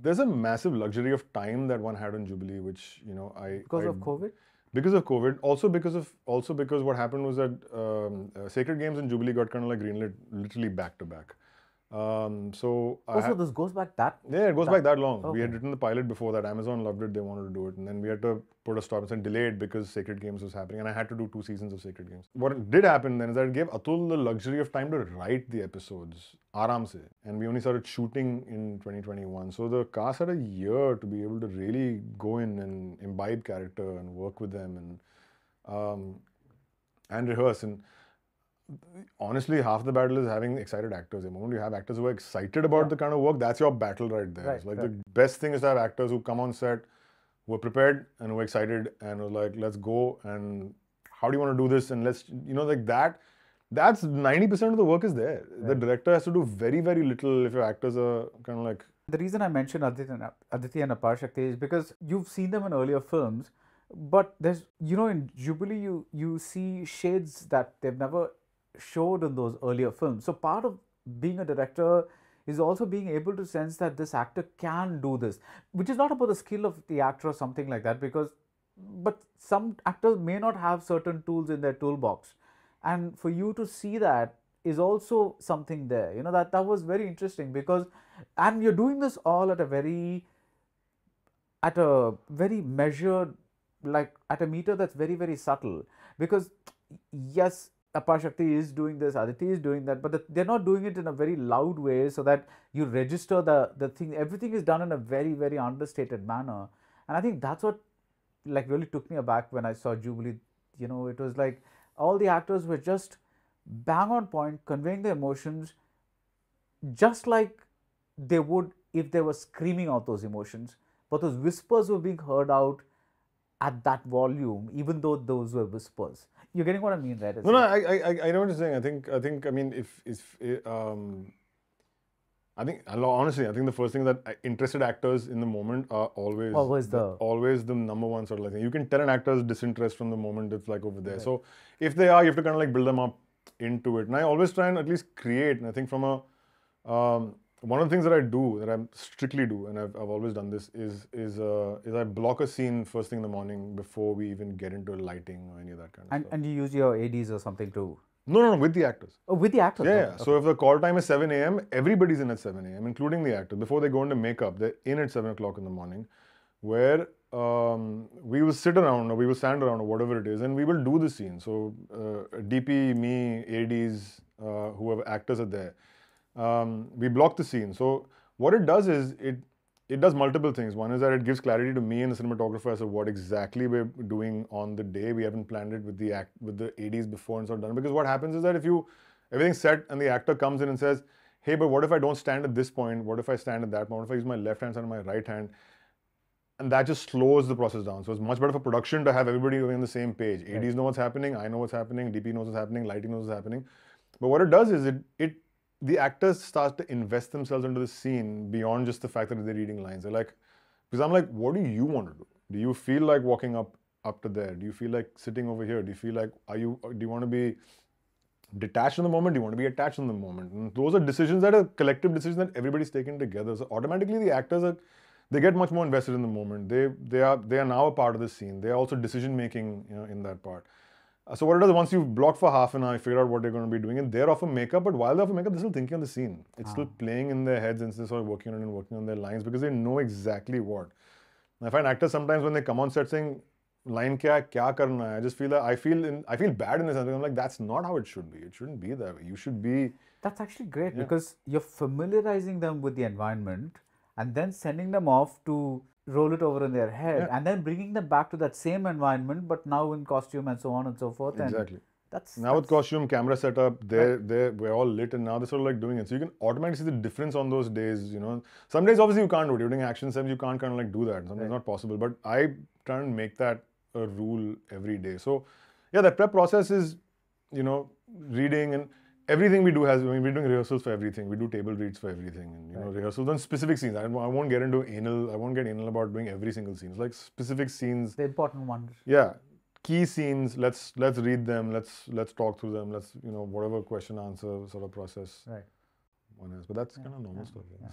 there's a massive luxury of time that one had on Jubilee, which, Because of COVID? Because of COVID. Also because what happened was that Sacred Games and Jubilee got kind of like greenlit literally back to back. So this goes back that? Yeah, it goes back that long. Okay. We had written the pilot before that. Amazon loved it. They wanted to do it. And then we had to put a stop and delayed because Sacred Games was happening. And I had to do 2 seasons of Sacred Games. What did happen then is that it gave Atul the luxury of time to write the episodes. Aaram se. And we only started shooting in 2021. So the cast had a year to be able to really go in and imbibe character and work with them and rehearse. And honestly, half the battle is having excited actors. The moment you have actors who are excited about the kind of work, that's your battle right there. It's like the best thing is to have actors who come on set, who are prepared and who are excited and who are like, let's go and how do you want to do this? And let's, like that. that's 90% of the work is there. The director has to do very, very little if your actors are kind of like... The reason I mentioned Aditi and Apar Shakti is because you've seen them in earlier films, but there's, in Jubilee, you see shades that they've never showed in those earlier films. So part of being a director is also being able to sense that this actor can do this, which is not about the skill of the actor or something like that, but some actors may not have certain tools in their toolbox. And for you to see that is also something there. That was very interesting because, and you're doing this all at a very measured, like at a meter that's very, very subtle. Because yes, Apar Shakti is doing this, Aditi is doing that, but they're not doing it in a very loud way so that you register the thing. Everything is done in a very, very understated manner. And I think that's what like really took me aback when I saw Jubilee. It was like all the actors were just bang on point, conveying the emotions just like they would if they were screaming out those emotions. But those whispers were being heard out at that volume, even though those were whispers. You're getting what I mean, right? No, I know what you're saying. I mean, honestly, I think the first thing that interested actors in the moment are always the number one sort of like thing. You can tell an actor's disinterest from the moment it's like over there. Right. So if they are, you have to kind of like build them up into it. And I always try and at least create. And I think from one of the things that I do, that I strictly do, and I've always done this, is I block a scene first thing in the morning before we even get into lighting or any of that kind of stuff. And you use your ADs or something too? No, with the actors. Oh, with the actors? Yeah. Okay. So if the call time is 7 a.m., everybody's in at 7 a.m., including the actors. Before they go into makeup, they're in at 7 o'clock in the morning, where we will sit around or we will stand around or whatever it is, and we will do the scene. So DP, me, ADs, whoever actors are there, we block the scene. So what it does is it does multiple things. One is that it gives clarity to me and the cinematographer as to what exactly we're doing on the day. We haven't planned it with the ADs before and sort of done. Because what happens is that if everything's set and the actor comes in and says, hey, but what if I don't stand at this point? What if I stand at that point? What if I use my left hand instead of my right hand? And that just slows the process down. So it's much better for production to have everybody on the same page. Right. ADs know what's happening, I know what's happening, DP knows what's happening, lighting knows what's happening. But what it does is the actors start to invest themselves into the scene beyond just the fact that they're reading lines. They're like, because I'm like, what do you want to do? Do you feel like walking up to there? Do you feel like sitting over here? Do you feel like, do you want to be detached in the moment? Do you want to be attached in the moment? And those are decisions that are collective decisions that everybody's taken together. So automatically the actors they get much more invested in the moment. They are now a part of the scene. They are also decision making, in that part. So what it does, once you've blocked for half an hour, you figure out what they're going to be doing, and they're off of makeup, but while they're off of makeup, they're still thinking on the scene. It's still playing in their heads and they're sort of working on it and working on their lines because they know exactly what. And I find actors sometimes when they come on set saying, line kya karna hai? I just feel that I feel bad in this. I'm like, that's not how it should be. It shouldn't be that way. You should be... That's actually great because you're familiarizing them with the environment and then sending them off to roll it over in their head and then bringing them back to that same environment, but now in costume and so on and so forth. Exactly. And with costume, camera setup, we're all lit and now they're sort of like doing it. So you can automatically see the difference on those days, Some days obviously you can't do it. You're doing action scenes, you can't kind of like do that. Sometimes it's not possible. But I try and make that a rule every day. So yeah, that prep process is, reading and everything we do we're doing rehearsals for everything. We do table reads for everything and rehearsals on specific scenes. I won't get anal about doing every single scene. It's like specific scenes. The important ones. Yeah. Key scenes, let's read them, let's talk through them, let's whatever question answer sort of process one is. But that's kind of normal stuff. Yeah.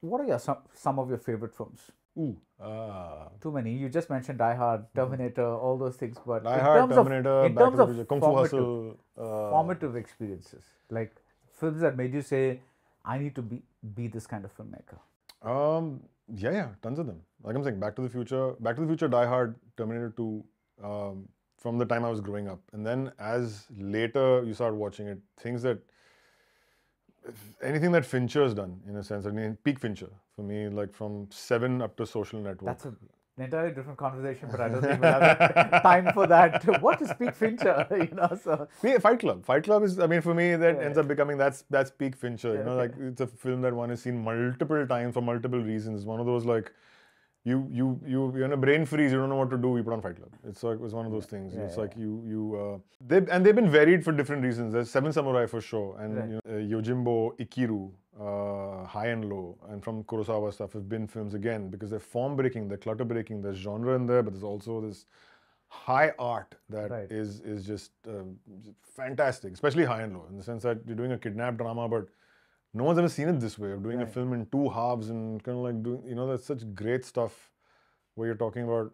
What are some of your favorite films? Too many. You just mentioned Die Hard, Terminator, all those things. But Die Hard, Terminator, in terms of Kung Fu Hustle, formative experiences, like films that made you say, I need to be this kind of filmmaker. Yeah, tons of them. Like I'm saying, Back to the Future, Die Hard, Terminator 2. From the time I was growing up, and then as later you start watching it, anything that Fincher's done, in a sense. I mean, peak Fincher for me, like from 7 up to Social Network. That's an entirely different conversation, but I don't think we'll have time for that. What is peak Fincher? So Fight Club is, for me, that ends up becoming that's peak Fincher. Like it's a film that one has seen multiple times for multiple reasons. One of those like you're in a brain freeze. You don't know what to do. You put on Fight Club. It's one of those things. It's like they've been varied for different reasons. There's Seven Samurai for sure, and Yojimbo, Ikiru, High and Low, and from Kurosawa stuff have been films again because they're form breaking, they're clutter breaking. There's genre in there, but there's also this high art that is just fantastic, especially High and Low, in the sense that you're doing a kidnap drama, but no one's ever seen it this way, of doing a film in two halves and kind of like doing, that's such great stuff where you're talking about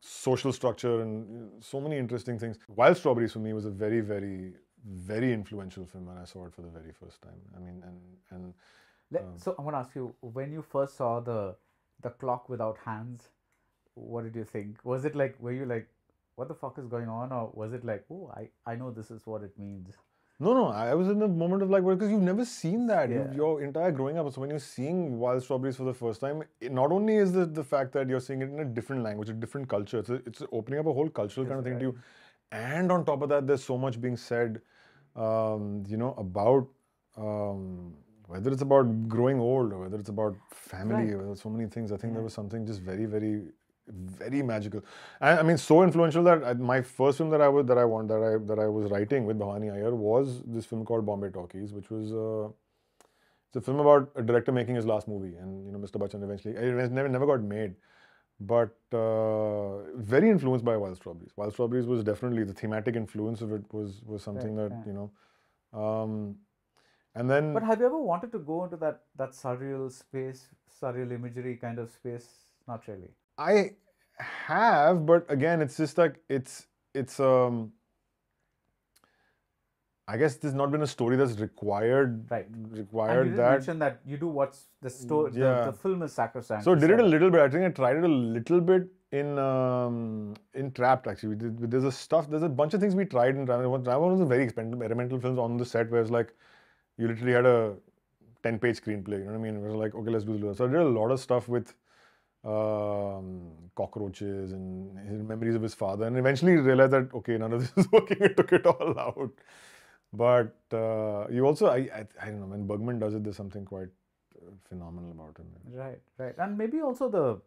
social structure and so many interesting things. Wild Strawberries for me was a very, very, very influential film when I saw it for the very first time. I mean, so I'm going to ask you, when you first saw the clock without hands, what did you think? Was it like, were you like, what the fuck is going on? Or was it like, oh, I know this is what it means? No, I was in a moment of like, because you've never seen that. Your entire growing up, so when you're seeing Wild Strawberries for the first time, not only is the fact that you're seeing it in a different language, a different culture, it's opening up a whole cultural kind of thing to you. And on top of that, there's so much being said, about whether it's about growing old or whether it's about family, or there's so many things. I think there was something just very, very, very magical. And I mean, so influential that my first film that I was writing with Bhavani Iyer was this film called Bombay Talkies, which was it's a film about a director making his last movie, and Mr. Bachchan eventually it never got made, but very influenced by Wild Strawberries. Wild Strawberries was definitely the thematic influence of it was something that and then. But have you ever wanted to go into that surreal space, surreal imagery kind of space? Not really. I have, but again, it's just like it's I guess there's not been a story that's required. Required and you did mention that you do what's the story. The film is sacrosanct. So I did it a little bit. I think I tried it a little bit in Trapped. Actually, there's a bunch of things we tried in Trapped. Trapped was a very experimental films on the set where it's like you literally had a 10-page screenplay. You know what I mean? It was like, okay, let's do this. So I did a lot of stuff with cockroaches and his memories of his father, and eventually realized that okay, none of this is working. I took it all out. But you also, I don't know, when Bergman does it, there's something quite phenomenal about it. Right, and maybe also the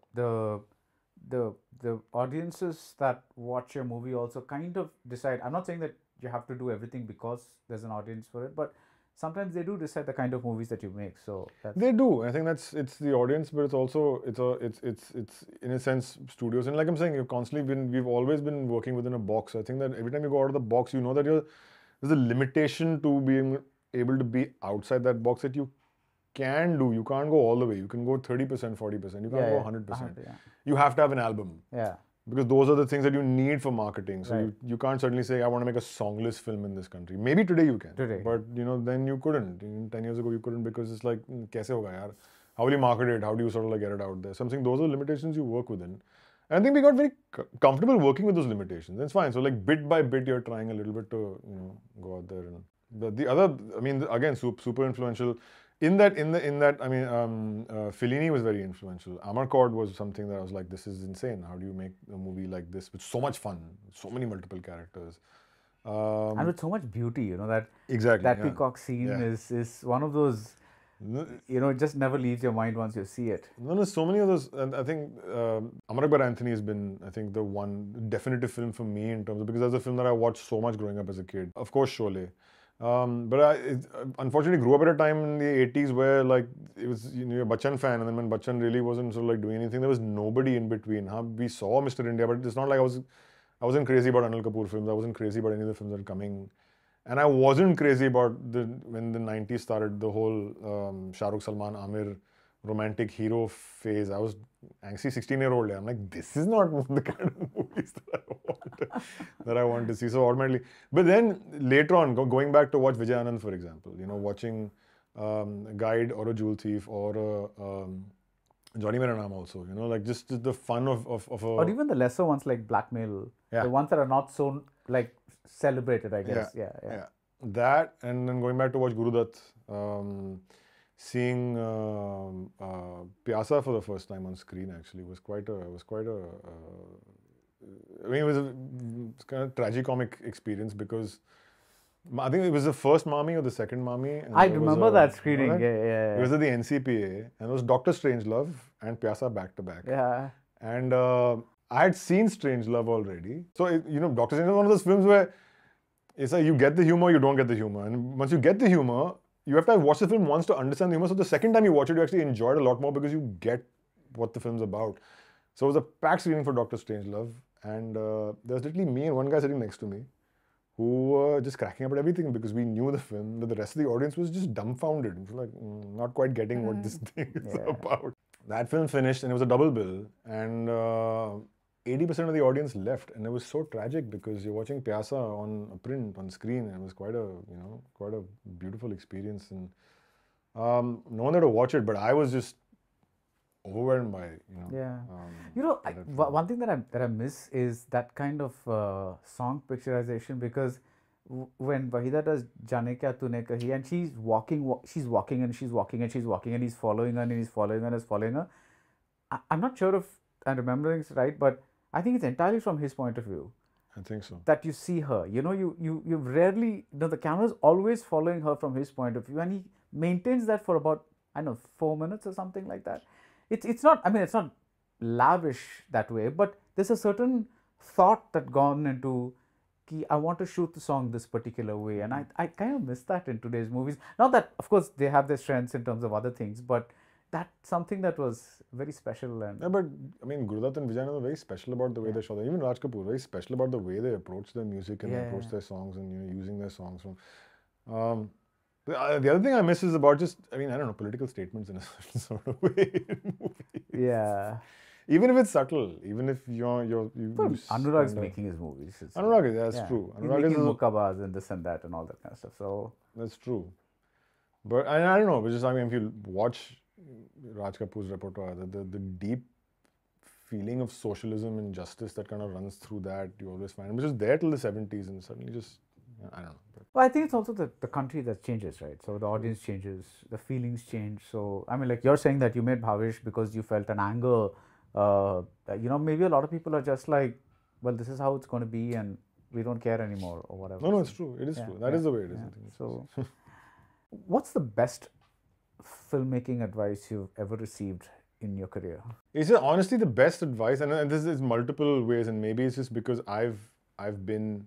audiences that watch your movie also kind of decide. I'm not saying that you have to do everything because there's an audience for it, but sometimes they do decide the kind of movies that you make. So they do. I think it's the audience, but it's also it's in a sense studios. And like I'm saying, we've always been working within a box. I think that every time you go out of the box, you know that there's a limitation to being able to be outside that box that you can do. You can't go all the way. You can go 30%, 40%. You can't go 100%. You have to have an album. Because those are the things that you need for marketing. So you can't certainly say, I want to make a songless film in this country. Maybe today you can. But then you couldn't. 10 years ago you couldn't, because it's like, kaise hoga yaar? How will you market it? How do you sort of like get it out there? Something, those are limitations you work within. And I think we got very comfortable working with those limitations. It's fine. So like bit by bit, you're trying a little bit to go out there. And the other, I mean, again, super influential. In that, I mean, Fellini was very influential. Amarcord was something that I was like, this is insane. How do you make a movie like this with so much fun, so many multiple characters, and with so much beauty? That peacock scene is one of those. It just never leaves your mind once you see it. No, there's so many of those, and I think Amar Akbar Anthony has been, I think, the one definitive film for me in terms of, because that's a film that I watched so much growing up as a kid. Of course, Sholay. But I unfortunately grew up at a time in the 80s where like it was, you're a Bachchan fan, and then when Bachchan really wasn't sort of like doing anything, there was nobody in between. We saw Mr. India, but it's not like I wasn't crazy about Anil Kapoor films. I wasn't crazy about any of the films that are coming. And I wasn't crazy about when the 90s started, the whole Shah Rukh, Salman, Amir romantic hero phase. I was angsty 16-year-old. I'm like, this is not the kind of movies that I want to see. So automatically, but then later on, going back to watch Vijay Anand, for example, watching Guide or a Jewel Thief or Johnny Mera Naam also, like just the fun of a... Or even the lesser ones like Blackmail, the ones that are not so like celebrated, I guess. Yeah. That, and then going back to watch Gurudutt, seeing Pyasa for the first time on screen actually was quite a I mean, it was a kind of tragicomic experience, because I think it was the first Mami or the second Mami. And I there was remember that screening. Right? Yeah. It was at the NCPA, and it was Doctor Strangelove and Pyasa back to back. Yeah. And I had seen Strangelove already. So, Doctor Strangelove is one of those films where it's like you get the humor, you don't get the humor. And once you get the humor, you have to watch the film once to understand the humor. So the second time you watch it, you actually enjoy it a lot more because you get what the film's about. So it was a packed screening for Doctor Strangelove. And there was literally me and one guy sitting next to me who were just cracking up at everything because we knew the film, but the rest of the audience was just dumbfounded. It was like, not quite getting what this thing is about. That film finished and it was a double bill, and 80% of the audience left, and it was so tragic because you're watching Pyasa on a print, on screen, and it was quite a beautiful experience, and no one there to watch it, but I was just overwhelmed by it, one thing that I miss is that kind of song picturization, because when Wahida does Jane Kya Tune Kahi and she's walking and he's following her and he's following her. I'm not sure if I'm remembering it right, but I think it's entirely from his point of view. I think so. That you see her, you rarely, the camera's always following her from his point of view, and he maintains that for about 4 minutes or something like that. It's not, it's not lavish that way, but there's a certain thought that gone into, I want to shoot the song this particular way, and I kind of miss that in today's movies. Not that, of course, they have their strengths in terms of other things, but that's something that was very special. And yeah, but Gurudutt and Vijay are very special about the way they shot it. Even Raj Kapoor, very special about the way they approach their music and approach their songs and using their songs from. The other thing I miss is about just, I don't know, political statements in a certain sort of way in movies. Yeah. Even if it's subtle, even if Anurag's making his movies. Anurag, that's true. Anurag is making mukkabahs and this and that and all that kind of stuff. So that's true. But I don't know, but just if you watch Raj Kapoor's repertoire, the deep feeling of socialism and justice that kind of runs through that, you always find, which is there till the 70s, and suddenly just, I don't know. Well, I think it's also the country that changes, right? So the audience changes, the feelings change. So, you're saying that you made Bhavish because you felt an anger. Maybe a lot of people are just like, well, this is how it's going to be and we don't care anymore or whatever. No, it's true. It is true. That is the way it is. I think. So, what's the best filmmaking advice you've ever received in your career? It's just honestly the best advice, and this is multiple ways, and maybe it's just because I've been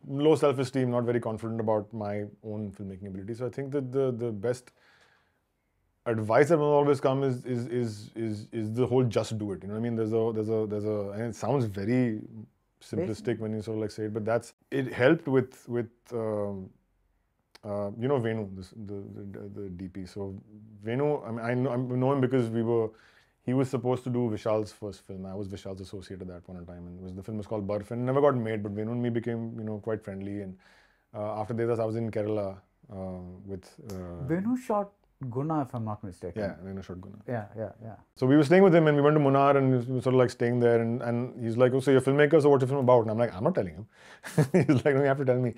low self-esteem, not very confident about my own filmmaking ability. So I think that the best advice that will always come is the whole just do it. You know what I mean? There's a and it sounds very simplistic when you sort of like say it, but it helped with Venu, the DP. So Venu, I know him because he was supposed to do Vishal's first film. I was Vishal's associate at that point in time, and the film was called Barf, and never got made. But Venu and me became quite friendly, and after Devdas, I was in Kerala with. Venu shot Guna, if I'm not mistaken. Yeah, Venu shot Guna. Yeah. So we were staying with him, and we went to Munnar, and we were sort of like staying there, and he's like, "Oh, so you're a filmmaker, so what's your film about?" And I'm like, "I'm not telling him." He's like, "No, you have to tell me."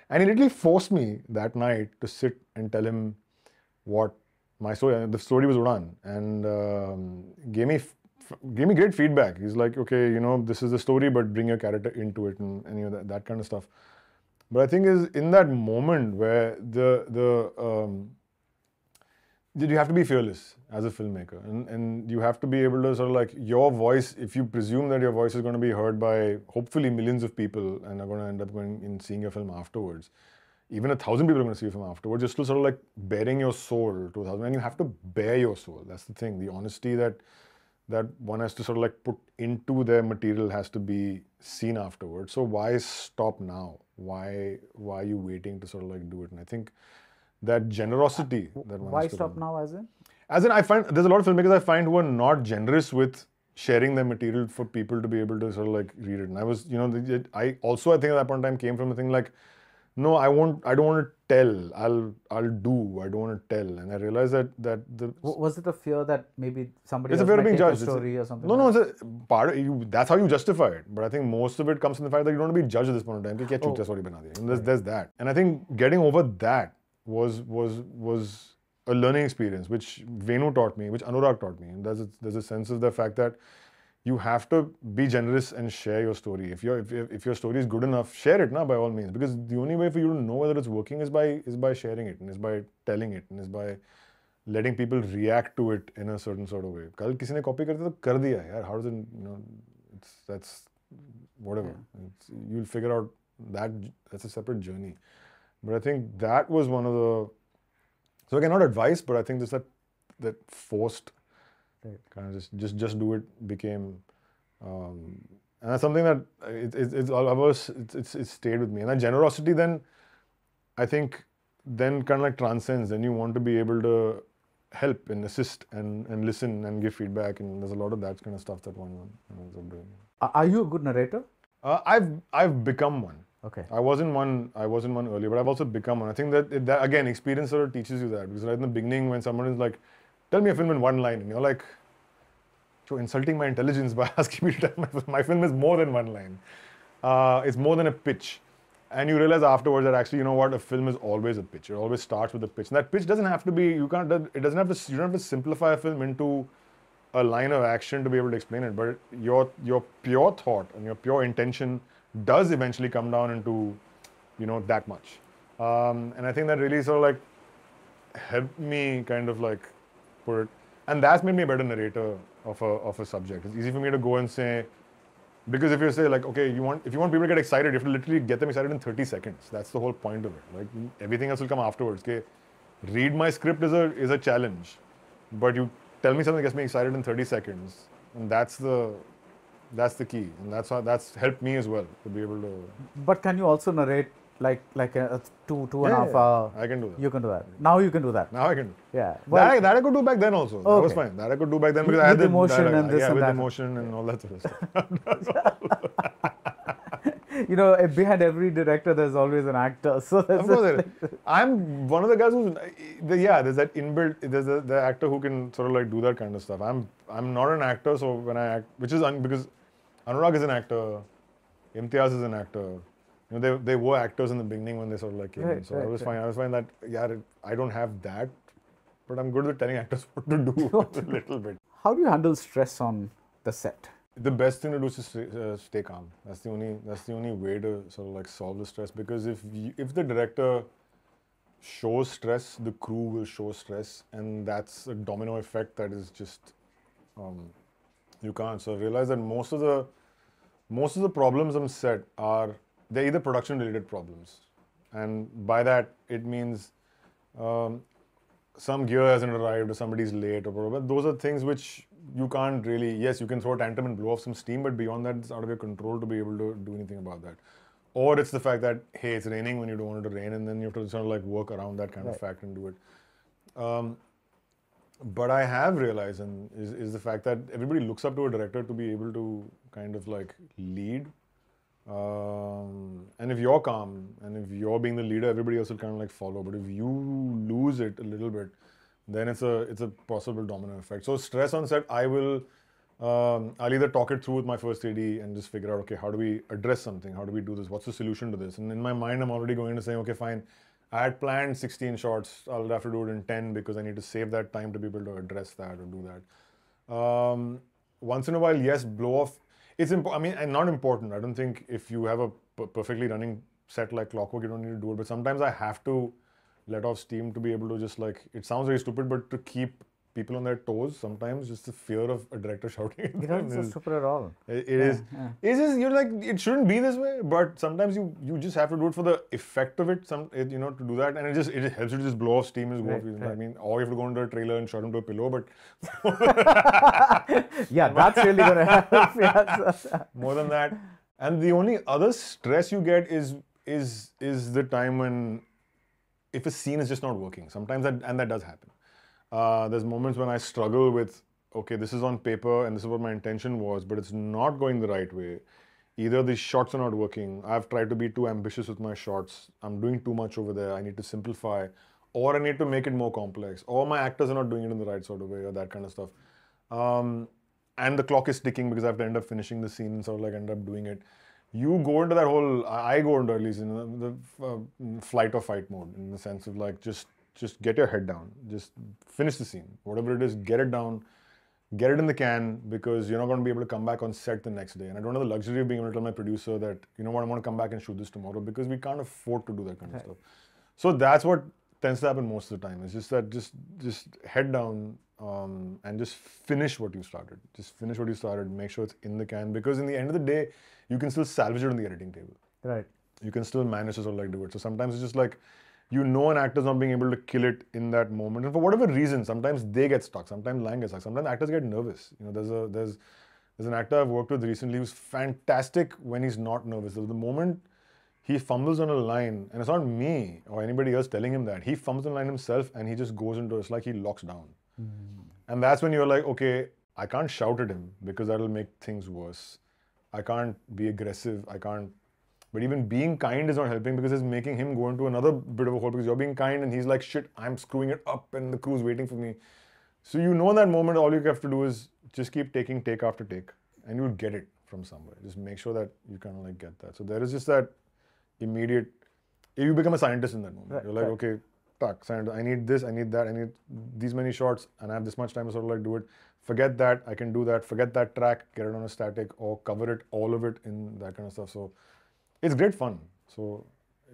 And he literally forced me that night to sit and tell him what my story. The story was Udan, and gave me great feedback. He's like, "Okay, this is the story, but bring your character into it," and that kind of stuff. But I think is in that moment where you have to be fearless as a filmmaker, and you have to be able to sort of like your voice. If you presume that your voice is going to be heard by hopefully millions of people and are going to end up going and seeing your film afterwards, even 1,000 people are going to see your film afterwards, you're still sort of like bearing your soul to 1,000, and you have to bear your soul. That's the thing. The honesty that one has to sort of like put into their material has to be seen afterwards. So why stop now? Why are you waiting to sort of like do it? And I think that generosity that one why has to stop do. now, as in? As in, I find there's a lot of filmmakers I find who are not generous with sharing their material for people to be able to sort of like read it. And I was, I think at that point in time came from a thing like, no, I don't want to tell. I'll do. I don't want to tell. And I realized that was it a fear that maybe somebody it's else a fear of might being take judged. a story or something? No, it's a part of you. That's how you justify it. But I think most of it comes from the fact that you don't want to be judged at this point in time. There's that. And I think getting over that was a learning experience, which Venu taught me, which Anurag taught me. And there's a sense of the fact that you have to be generous and share your story. If your story is good enough, share it, by all means. Because the only way for you to know whether it's working is by sharing it, and is by telling it, and is by letting people react to it in a certain sort of way. कल किसी ने copy करते तो कर दिया यार. How does it, that's whatever. You'll figure out that's a separate journey. But I think that was one of the, so again, not advice, but I think just that forced kind of just do it became, and that's something that it's stayed with me. And that generosity then, I think, then kind of like transcends. Then you want to be able to help and assist and listen and give feedback, and there's a lot of that kind of stuff that one ends up doing. Are you a good narrator? I've become one. Okay. I wasn't one earlier, but I've also become one. I think that again, experience sort of teaches you that. Because right in the beginning, when someone is like, tell me a film in one line, and you're like, you're insulting my intelligence by asking me to tell my film is more than one line. It's more than a pitch. And you realize afterwards that actually, you know what, a film is always a pitch. It always starts with a pitch. And that pitch doesn't have to be, you don't have to simplify a film into a line of action to be able to explain it. But your pure thought and your pure intention does eventually come down into, that much. And I think that really sort of like helped me kind of like put it, and that's made me a better narrator of a subject. It's easy for me to go and say, because if you say like, okay, if you want people to get excited, you have to literally get them excited in 30 seconds. That's the whole point of it. Like everything else will come afterwards. Okay, read my script is a challenge, but you tell me something that gets me excited in 30 seconds, and that's the key, and that's helped me as well to be able to. But can you also narrate like a two and a half hour? I can do that. You can do that. Now you can do that. Now I can do. Yeah. Well, that I could do back then also. Okay. That was fine. That I could do back then because I had with the emotion and this and with that. emotion and all that sort of stuff. Behind every director, there's always an actor. So that's Of course, I'm one of the guys who's there's that inbuilt. There's the actor who can sort of like do that kind of stuff. I'm not an actor, so when I act, which is because Anurag is an actor, Imtiaz is an actor. They were actors in the beginning when they sort of like came in. So I was fine that I don't have that, but I'm good with telling actors what to do a little bit. How do you handle stress on the set? The best thing to do is to stay calm. That's the only way to sort of like solve the stress. Because if the director shows stress, the crew will show stress, and that's a domino effect that is just you can't. So realize that most of the problems on set they're either production related problems, and by that it means some gear hasn't arrived or somebody's late or whatever. Those are things which you can't really, yes, you can throw a tantrum and blow off some steam, but beyond that, it's out of your control to be able to do anything about that. Or it's the fact that, hey, it's raining when you don't want it to rain, and then you have to sort of like work around that kind of fact and do it. But I have realized, and is the fact that everybody looks up to a director to be able to kind of like lead. And if you're calm and if you're being the leader, everybody else will kind of like follow. But if you lose it a little bit, then it's a possible domino effect. So stress on set, I'll either talk it through with my first AD and just figure out, okay, how do we address something? How do we do this? What's the solution to this? And in my mind, I'm already going to say, okay, fine. I had planned 16 shots. I'll have to do it in 10 because I need to save that time to be able to address that or do that. Once in a while, yes, blow off. It's important. I mean, and not important. I don't think if you have a perfectly running set like clockwork, you don't need to do it. But sometimes I have to let off steam to be able to just like, it sounds very stupid, but to keep people on their toes, sometimes just the fear of a director shouting at them It's not so stupid at all. It is. It's just, you're like, it shouldn't be this way, but sometimes you just have to do it for the effect of it, to do that, and it helps you to just blow off steam and go off. I mean, or you have to go into a trailer and shot into a pillow, but yeah, that's really going to help. Yes. More than that. And the only other stress you get is the time when, if a scene is just not working. Sometimes that does happen. There's moments when I struggle with, okay, this is on paper and this is what my intention was, but it's not going the right way. Either the shots are not working, I've tried to be too ambitious with my shots, I'm doing too much over there, I need to simplify, or I need to make it more complex, or my actors are not doing it in the right sort of way, or that kind of stuff. And the clock is ticking because I have to end up finishing the scene and sort of like end up doing it. You go into that whole, I go into at least in the flight or fight mode, in the sense of like just get your head down, just finish the scene, whatever it is, get it down, get it in the can, because you're not going to be able to come back on set the next day. And I don't have the luxury of being able to tell my producer that, you know what, I want to come back and shoot this tomorrow, because we can't afford to do that kind of stuff. So that's what tends to happen most of the time. It's just that just head down and just finish what you started. Just finish what you started, make sure it's in the can, because in the end of the day, you can still salvage it on the editing table. Right. You can still manage to sort of like do it. So sometimes it's just like, you know, an actor's not being able to kill it in that moment, and for whatever reason, sometimes they get stuck, sometimes line gets stuck, sometimes actors get nervous. You know, there's an actor I've worked with recently who's fantastic when he's not nervous. The moment he fumbles on a line, and it's not me or anybody else telling him that, he fumbles on a line himself and he just goes into it. It's like he locks down. And that's when you're like, okay, I can't shout at him because that'll make things worse. I can't be aggressive. I can't. But even being kind is not helping, because it's making him go into another bit of a hole, because you're being kind and he's like, shit, I'm screwing it up and the crew's waiting for me. So you know in that moment, all you have to do is just keep taking take after take, and you'll get it from somewhere. Just make sure that you kind of like get that. So there is just that immediate, you become a scientist in that moment. Right, you're like, okay, scientist, I need this, I need that, I need these many shots, and I have this much time to sort of like do it. Forget that, I can do that. Forget that track, get it on a static, or cover it, all of it in that kind of stuff. So it's great fun. So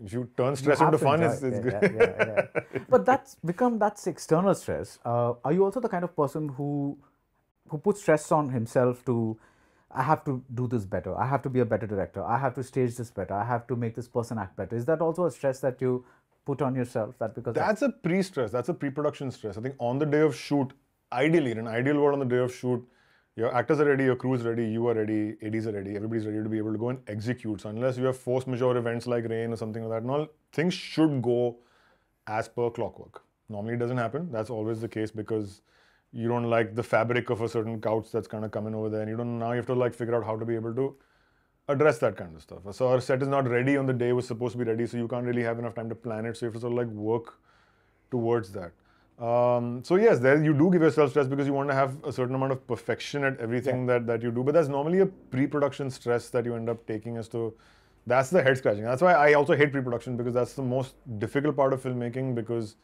if you turn stress into fun, it's good. But that's external stress. Are you also the kind of person who puts stress on himself to, I have to do this better, I have to be a better director, I have to stage this better, I have to make this person act better? Is that also a stress that you put on yourself? That's a pre-stress, that's a pre-production stress. I think on the day of shoot, ideally, in an ideal world, on the day of shoot, your actors are ready, your crew is ready, you are ready, ADs are ready, everybody's ready to be able to go and execute. So unless you have force majeure events like rain or something like that, and all, things should go as per clockwork. Normally it doesn't happen. That's always the case, because you don't like the fabric of a certain couch that's kind of coming over there, and now you have to like figure out how to be able to address that kind of stuff. So our set is not ready on the day it was supposed to be ready, so you can't really have enough time to plan it. So you have to sort of like work towards that. So yes, there you do give yourself stress, because you want to have a certain amount of perfection at everything that you do. But that's normally a pre-production stress that you end up taking as to, that's the head scratching. That's why I also hate pre-production, because that's the most difficult part of filmmaking, because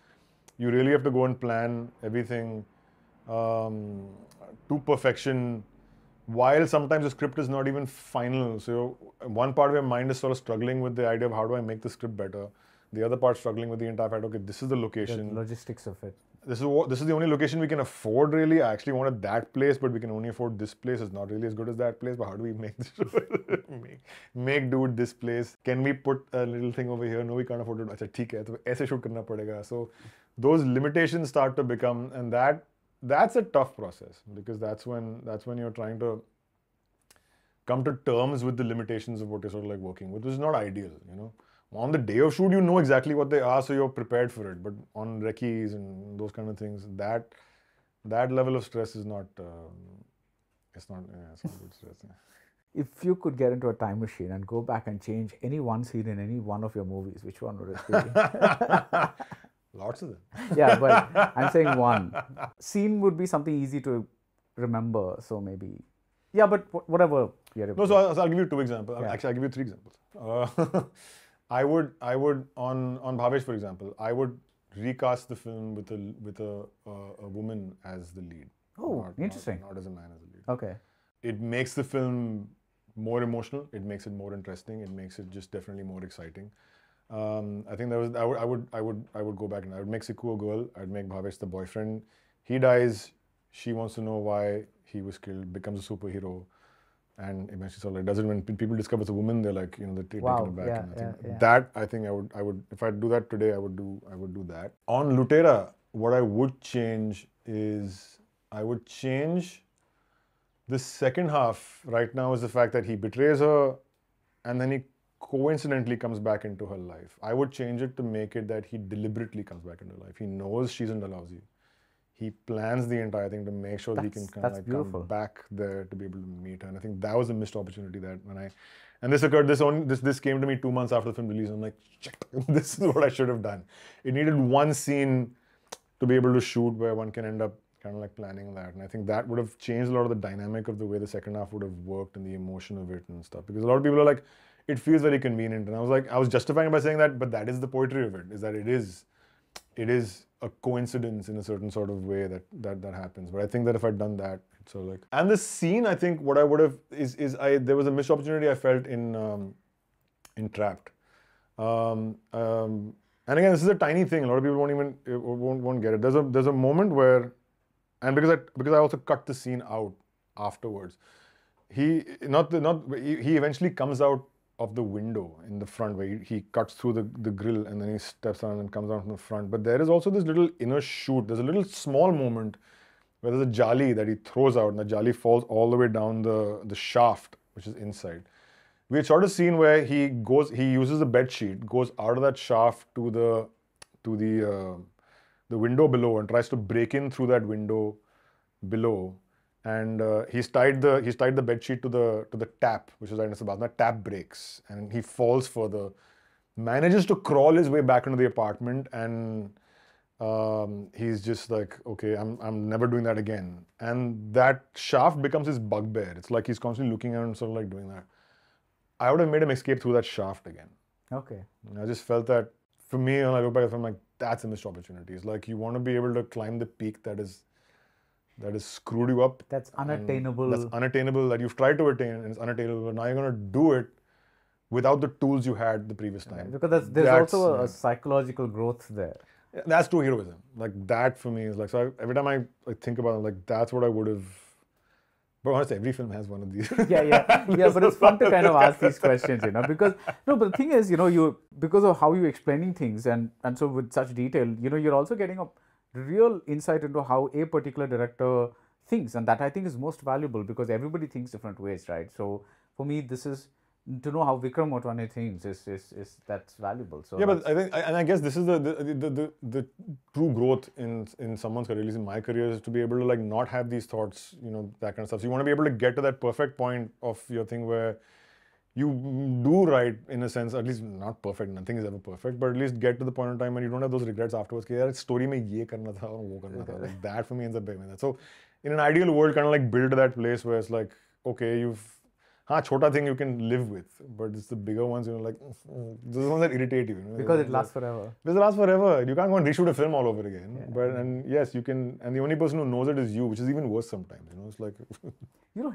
you really have to go and plan everything to perfection, while sometimes the script is not even final. So one part of your mind is sort of struggling with the idea of how do I make the script better. The other part struggling with the entire fact, okay, this is the location. The logistics of it. This is the only location we can afford, really. I actually wanted that place, but we can only afford this place. It's not really as good as that place, but how do we make this make do with this place? Can we put a little thing over here? No, we can't afford it. Achha, theek hai, to aise shoot karna padega. So those limitations start to become, and that's a tough process, because that's when you're trying to come to terms with the limitations of what you're sort of like working with, which is not ideal, you know. On the day of shoot, you know exactly what they are, so you're prepared for it. But on recce's and those kind of things, that level of stress is not, it's not good stress. Yeah. If you could get into a time machine and go back and change any one scene in any one of your movies, which one would it be? Lots of them. Yeah, but I'm saying one. Scene would be something easy to remember, so maybe. Yeah, but whatever. No, so I'll give you two examples. Yeah. Actually, I'll give you three examples. I would on Bhavesh, for example, I would recast the film with a woman as the lead. Oh, interesting. Not as a man as a lead. Okay. It makes the film more emotional. It makes it more interesting. It makes it just definitely more exciting. I think I would go back and I would make Sikku a girl. I'd make Bhavesh the boyfriend. He dies. She wants to know why he was killed. Becomes a superhero. And eventually, sort of like does it when people discover it's a woman, they're like, you know, they're taken aback. Yeah, and I think yeah. that I think I would if I do that today, I would do that. On Lutera, what I would change is I would change the second half right now is the fact that he betrays her, and then he coincidentally comes back into her life. I would change it to make it that he deliberately comes back into life. He knows she's in Dalhousie. He plans the entire thing to make sure that he can kind of like come back there to be able to meet her. And I think that was a missed opportunity that this occurred, this came to me 2 months after the film release. I'm like, shit, this is what I should have done. It needed one scene to be able to shoot where one can end up kind of like planning that. And I think that would have changed a lot of the dynamic of the way the second half would have worked and the emotion of it and stuff. Because a lot of people are like, it feels very convenient. And I was like, I was justifying it by saying that, but that is the poetry of it, is that it is a coincidence in a certain sort of way that happens. But I think that if I'd done that, So like, and the scene, I think what I would have there was a missed opportunity I felt in Trapped. And again, this is a tiny thing. A lot of people won't get it. There's a moment where, and because I also cut the scene out afterwards. He eventually comes out of the window in the front where he cuts through the grill and then he steps on and comes out from the front. But there is also this little inner shoot. There's a little small moment where there's a jali that he throws out and the jali falls all the way down the shaft, which is inside. We had shot a scene where he uses a bed sheet, goes out of that shaft to the window below and tries to break in through that window below. And he's tied the bed sheet to the tap, which is right next to the bathroom. That tap breaks, and he falls further. Manages to crawl his way back into the apartment, and he's just like, okay, I'm never doing that again. And that shaft becomes his bugbear. It's like he's constantly looking at him, sort of like doing that. I would have made him escape through that shaft again. Okay. And I just felt that, for me, when I look back at it, I'm like, that's a missed opportunity. It's like you want to be able to climb the peak that is screwed you up. That's unattainable. That's unattainable, that you've tried to attain and it's unattainable. Now you're going to do it without the tools you had the previous time. Because there's also a psychological growth there. Yeah, that's true heroism. Like that for me is like, so every time I think about it, like that's what I would have. But honestly, every film has one of these. yeah. But it's fun to kind of ask these questions, because but the thing is, you because of how you're explaining things and so with such detail, you're also getting a real insight into how a particular director thinks, and that I think is most valuable because everybody thinks different ways, right? So for me, this is to know how Vikram Motwane thinks is that's valuable. So yeah, but I guess this is the true growth in someone's career, at least in my career, is to be able to like not have these thoughts, that kind of stuff. So you want to be able to get to that perfect point of your thing where you do right in a sense, at least not perfect, nothing is ever perfect, but at least get to the point in time when you don't have those regrets afterwards. That story mein ye karna tha aur wo karna tha. Like that for me ends up being that. So in an ideal world, kind of like build to that place where it's like, okay, chota thing you can live with, but it's the bigger ones, like, those ones that irritate you. Because it lasts forever. Because it lasts forever. You can't go and reshoot a film all over again. Yeah. And yes, you can, and the only person who knows it is you, which is even worse sometimes. It's like...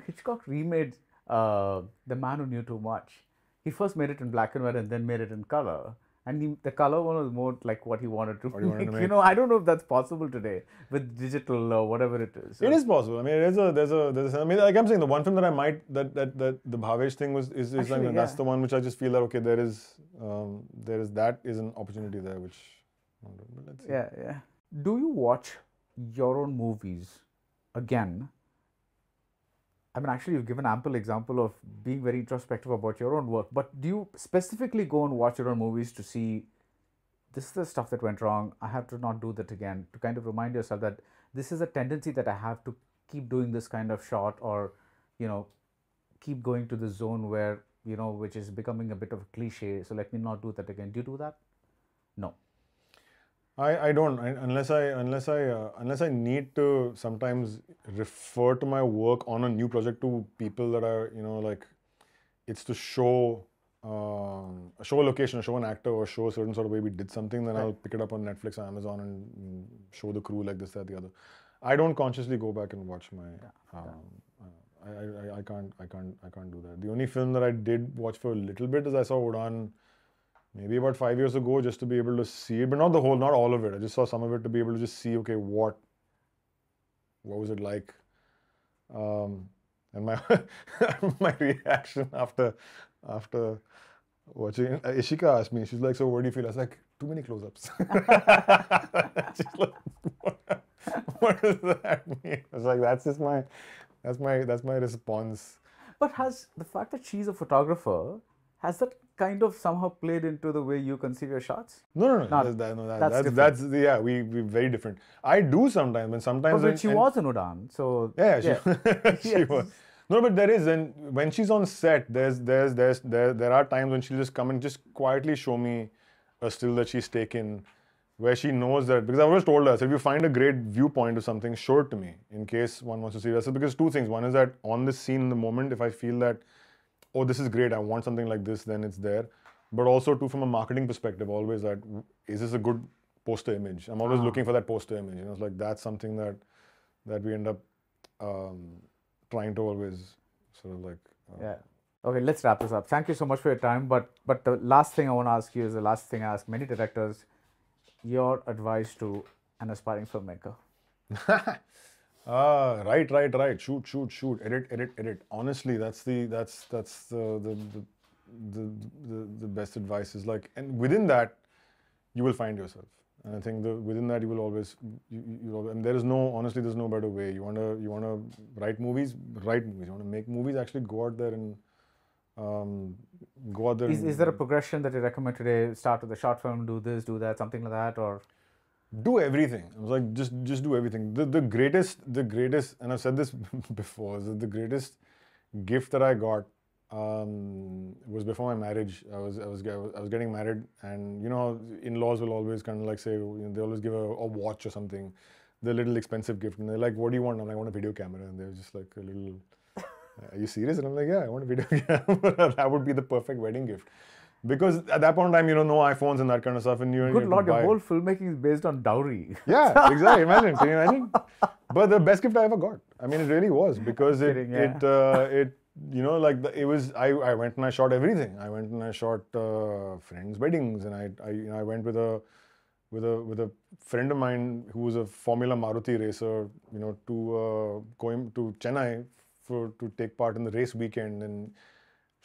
Hitchcock remade The Man Who Knew Too Much. He first made it in black and white and then made it in color. And the color one was more like what he wanted to make. I don't know if that's possible today with digital or whatever it is. So. It is possible. I mean, there's a. I mean, like I'm saying, the one film that I might that the Bhavesh thing is actually, like, that's the one which I just feel that okay, there is an opportunity there which. But let's see. Yeah. Do you watch your own movies again? I mean, actually, you've given ample example of being very introspective about your own work, but do you specifically go and watch your own movies to see, this is the stuff that went wrong, I have to not do that again, to kind of remind yourself that this is a tendency that I have to keep doing this kind of shot or, keep going to the zone where, which is becoming a bit of a cliche, so let me not do that again. Do you do that? No. I don't, unless I need to sometimes refer to my work on a new project to people that are, like, it's to show a location, or show an actor, or show a certain sort of way we did something, then I'll pick it up on Netflix or Amazon and show the crew like this, that, the other. I don't consciously go back and watch my. I can't do that. The only film that I did watch for a little bit is I saw Udaan. Maybe about 5 years ago, just to be able to see it, but not all of it. I just saw some of it to be able to just see, okay, what was it like? And my my reaction after watching, Ishika asked me, she's like, so what do you feel? I was like, too many close-ups. She's like, what does that mean? I was like, that's my response. But has the fact that she's a photographer, has that kind of somehow played into the way you conceive your shots? No. That's we're very different. I do sometimes, and sometimes. But she was in Udaan, so yeah. She was. No, but there is, and when she's on set, there are times when she'll just come and just quietly show me a still that she's taken, where she knows that, because I always told her, so if you find a great viewpoint of something, show it to me in case one wants to see it. So because two things. One is that on this scene in the moment, if I feel that, oh, this is great, I want something like this, then it's there. But also too, from a marketing perspective, always that, is this a good poster image? I'm always looking for that poster image. It's like that's something that we end up trying to always sort of like. Yeah. Okay, let's wrap this up. Thank you so much for your time. But the last thing I want to ask you is the last thing I ask many directors: your advice to an aspiring filmmaker. Right. Shoot. Edit. Honestly, that's the best advice is like, and within that, you will find yourself. And I think within that you will always, and there's no better way. You wanna write movies. You wanna make movies. Actually, go out there and go out there. Is there a progression that you recommend today? Start with a short film, do this, do that, something like that, or do everything. I was like, just do everything. The greatest, and I've said this before, is that the greatest gift that I got was before my marriage. I was getting married, and you know, in-laws will always kind of like say, you know, they always give a watch or something, the little expensive gift, and they're like, what do you want? I'm like, I want a video camera, and they're just like a little, are you serious? And I'm like, yeah, I want a video camera. That would be the perfect wedding gift. Because at that point in time, you know, no iPhones and that kind of stuff, and good lord, your whole filmmaking is based on dowry. Yeah, exactly. Imagine, can you imagine? But the best gift I ever got. I mean, it really was, because it you know, like it was. I went and I shot everything. I went and I shot friends' weddings, and I went with a friend of mine who was a Formula Maruti racer, you know, to Chennai to take part in the race weekend, and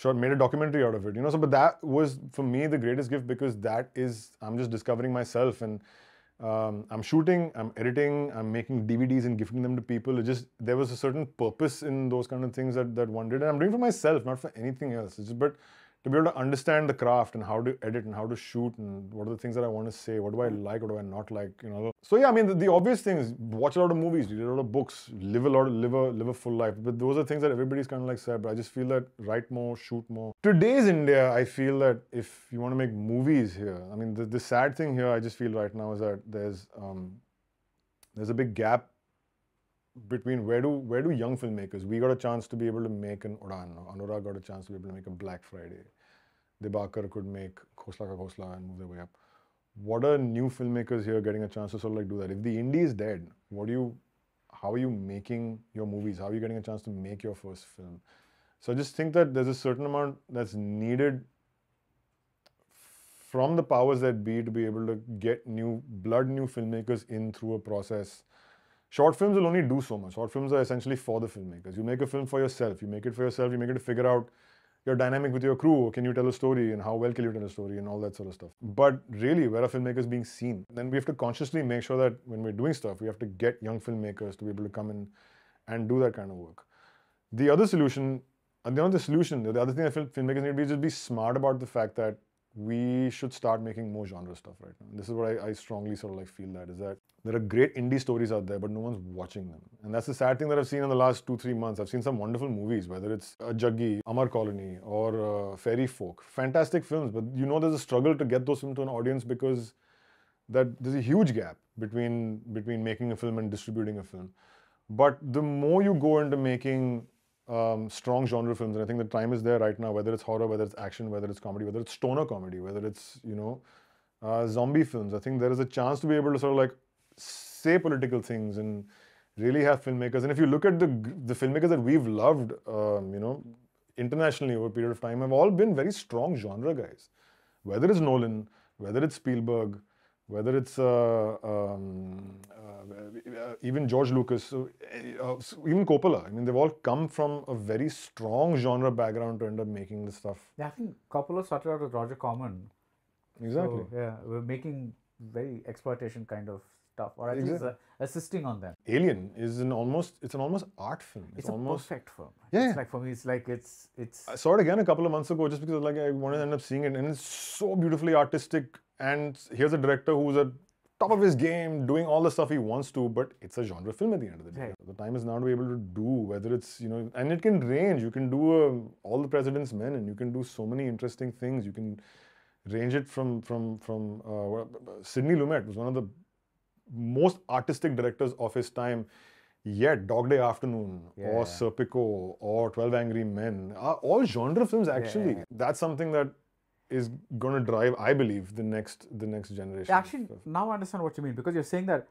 made a documentary out of it, you know. So, but that was for me the greatest gift, because that is, I'm just discovering myself, and I'm shooting, I'm editing, I'm making DVDs and gifting them to people. It just, there was a certain purpose in those kind of things that one did, and I'm doing for myself, not for anything else. It's just, but to be able to understand the craft and how to edit and how to shoot and what are the things that I want to say, what do I like, what do I not like, you know. So yeah, I mean, the obvious things: watch a lot of movies, read a lot of books, live a full life. But those are things that everybody's kind of like said. But I just feel that write more, shoot more. Today's India, I feel that if you want to make movies here, I mean, the sad thing here, I just feel right now, is that there's a big gap between where do young filmmakers, we got a chance to be able to make an Udaan, Anurag got a chance to be able to make a Black Friday, Dibakar could make Khosla Ka Khosla and move their way up. What are new filmmakers here getting a chance to sort of like do that? If the indie is dead, how are you making your movies? How are you getting a chance to make your first film? So I just think that there's a certain amount that's needed from the powers that be to be able to get new filmmakers in through a process. Short films will only do so much. Short films are essentially for the filmmakers. You make a film for yourself. You make it for yourself. You make it to figure out your dynamic with your crew. Can you tell a story, and how well can you tell a story, and all that sort of stuff. But really, where are filmmakers being seen? Then we have to consciously make sure that when we're doing stuff, we have to get young filmmakers to be able to come in and do that kind of work. The other thing I feel filmmakers need to be is just be smart about the fact that we should start making more genre stuff right now. And this is what I strongly sort of like feel, that is that there are great indie stories out there, but no one's watching them. And that's the sad thing that I've seen in the last 2-3 months. I've seen some wonderful movies, whether it's Jaggi, Amar Colony, or Fairy Folk. Fantastic films, but you know there's a struggle to get those films to an audience, because that there's a huge gap between making a film and distributing a film. But the more you go into making strong genre films, and I think the time is there right now, whether it's horror, whether it's action, whether it's comedy, whether it's stoner comedy, whether it's, you know, zombie films. I think there is a chance to be able to sort of like say political things and really have filmmakers. And if you look at the filmmakers that we've loved, you know, internationally over a period of time, have all been very strong genre guys. Whether it's Nolan, whether it's Spielberg, whether it's even George Lucas, even Coppola. I mean, they've all come from a very strong genre background to end up making this stuff. Yeah, I think Coppola started out with Roger Corman. Exactly. So, yeah, we're making very exploitation kind of stuff, or at least assisting on them. Alien is an almost art film. It's almost a perfect film. Yeah. It's like, for me, it's like it's. I saw it again a couple of months ago just because like I wanted to end up seeing it, and it's so beautifully artistic. And here's a director who's at top of his game, doing all the stuff he wants to, but it's a genre film at the end of the day. Right. The time is now to be able to do, whether it's, you know, and it can range. You can do All the President's Men, and you can do so many interesting things. You can range it from Sidney Lumet was one of the most artistic directors of his time. Yet Dog Day Afternoon or Serpico or 12 Angry Men are all genre films actually. Yeah. That's something that is going to drive, I believe, the next generation. Actually, now I understand what you mean, because you're saying that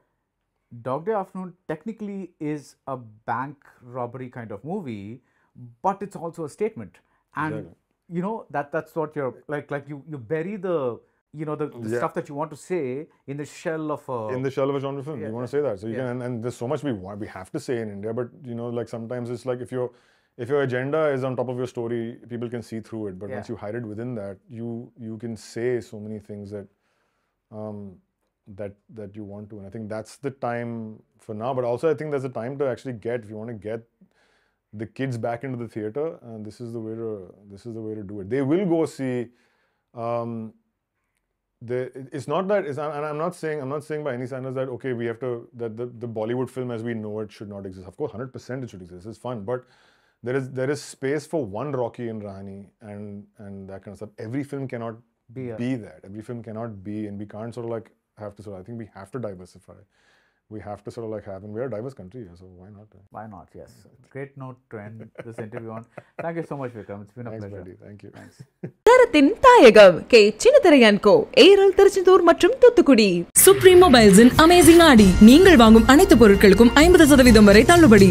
Dog Day Afternoon technically is a bank robbery kind of movie, but it's also a statement. And Exactly. you know that's what you're like you bury the the stuff that you want to say in the shell of a genre film. You want to say that, so you can, and there's so much we have to say in India, but like sometimes it's like if your agenda is on top of your story, people can see through it, but once you hide it within that, you can say so many things that that you want to, and I think that's the time for now. But also I think there's a time to actually if you want to get the kids back into the theater, and this is the way to do it. They will go see. It's not that, and I'm not saying by any standards that okay, we have to, that the Bollywood film as we know it should not exist. Of course, 100% it should exist. It's fun, but there is space for one Rocky and Rahani and that kind of stuff. Every film cannot be that. Every film cannot be, and we can't sort of like have to I think we have to diversify. We have to sort of like have, and we're a diverse country, so why not? Why not? Yes. Great note to end this interview on. Thank you so much, Vikram. It's been a pleasure. Buddy. Thank you. Thanks. தரத்தின் தாயகம் K சின்னத்திரையன் கோ ஏரல் திருச்செந்தூர் மற்றும் Thoothukudi. Supreme மொபைல்ஸின் amazing ஆடி. நீங்கள் வாங்கும் அனைத்து பொருட்களுக்கும் 50% வரை தள்ளுபடி.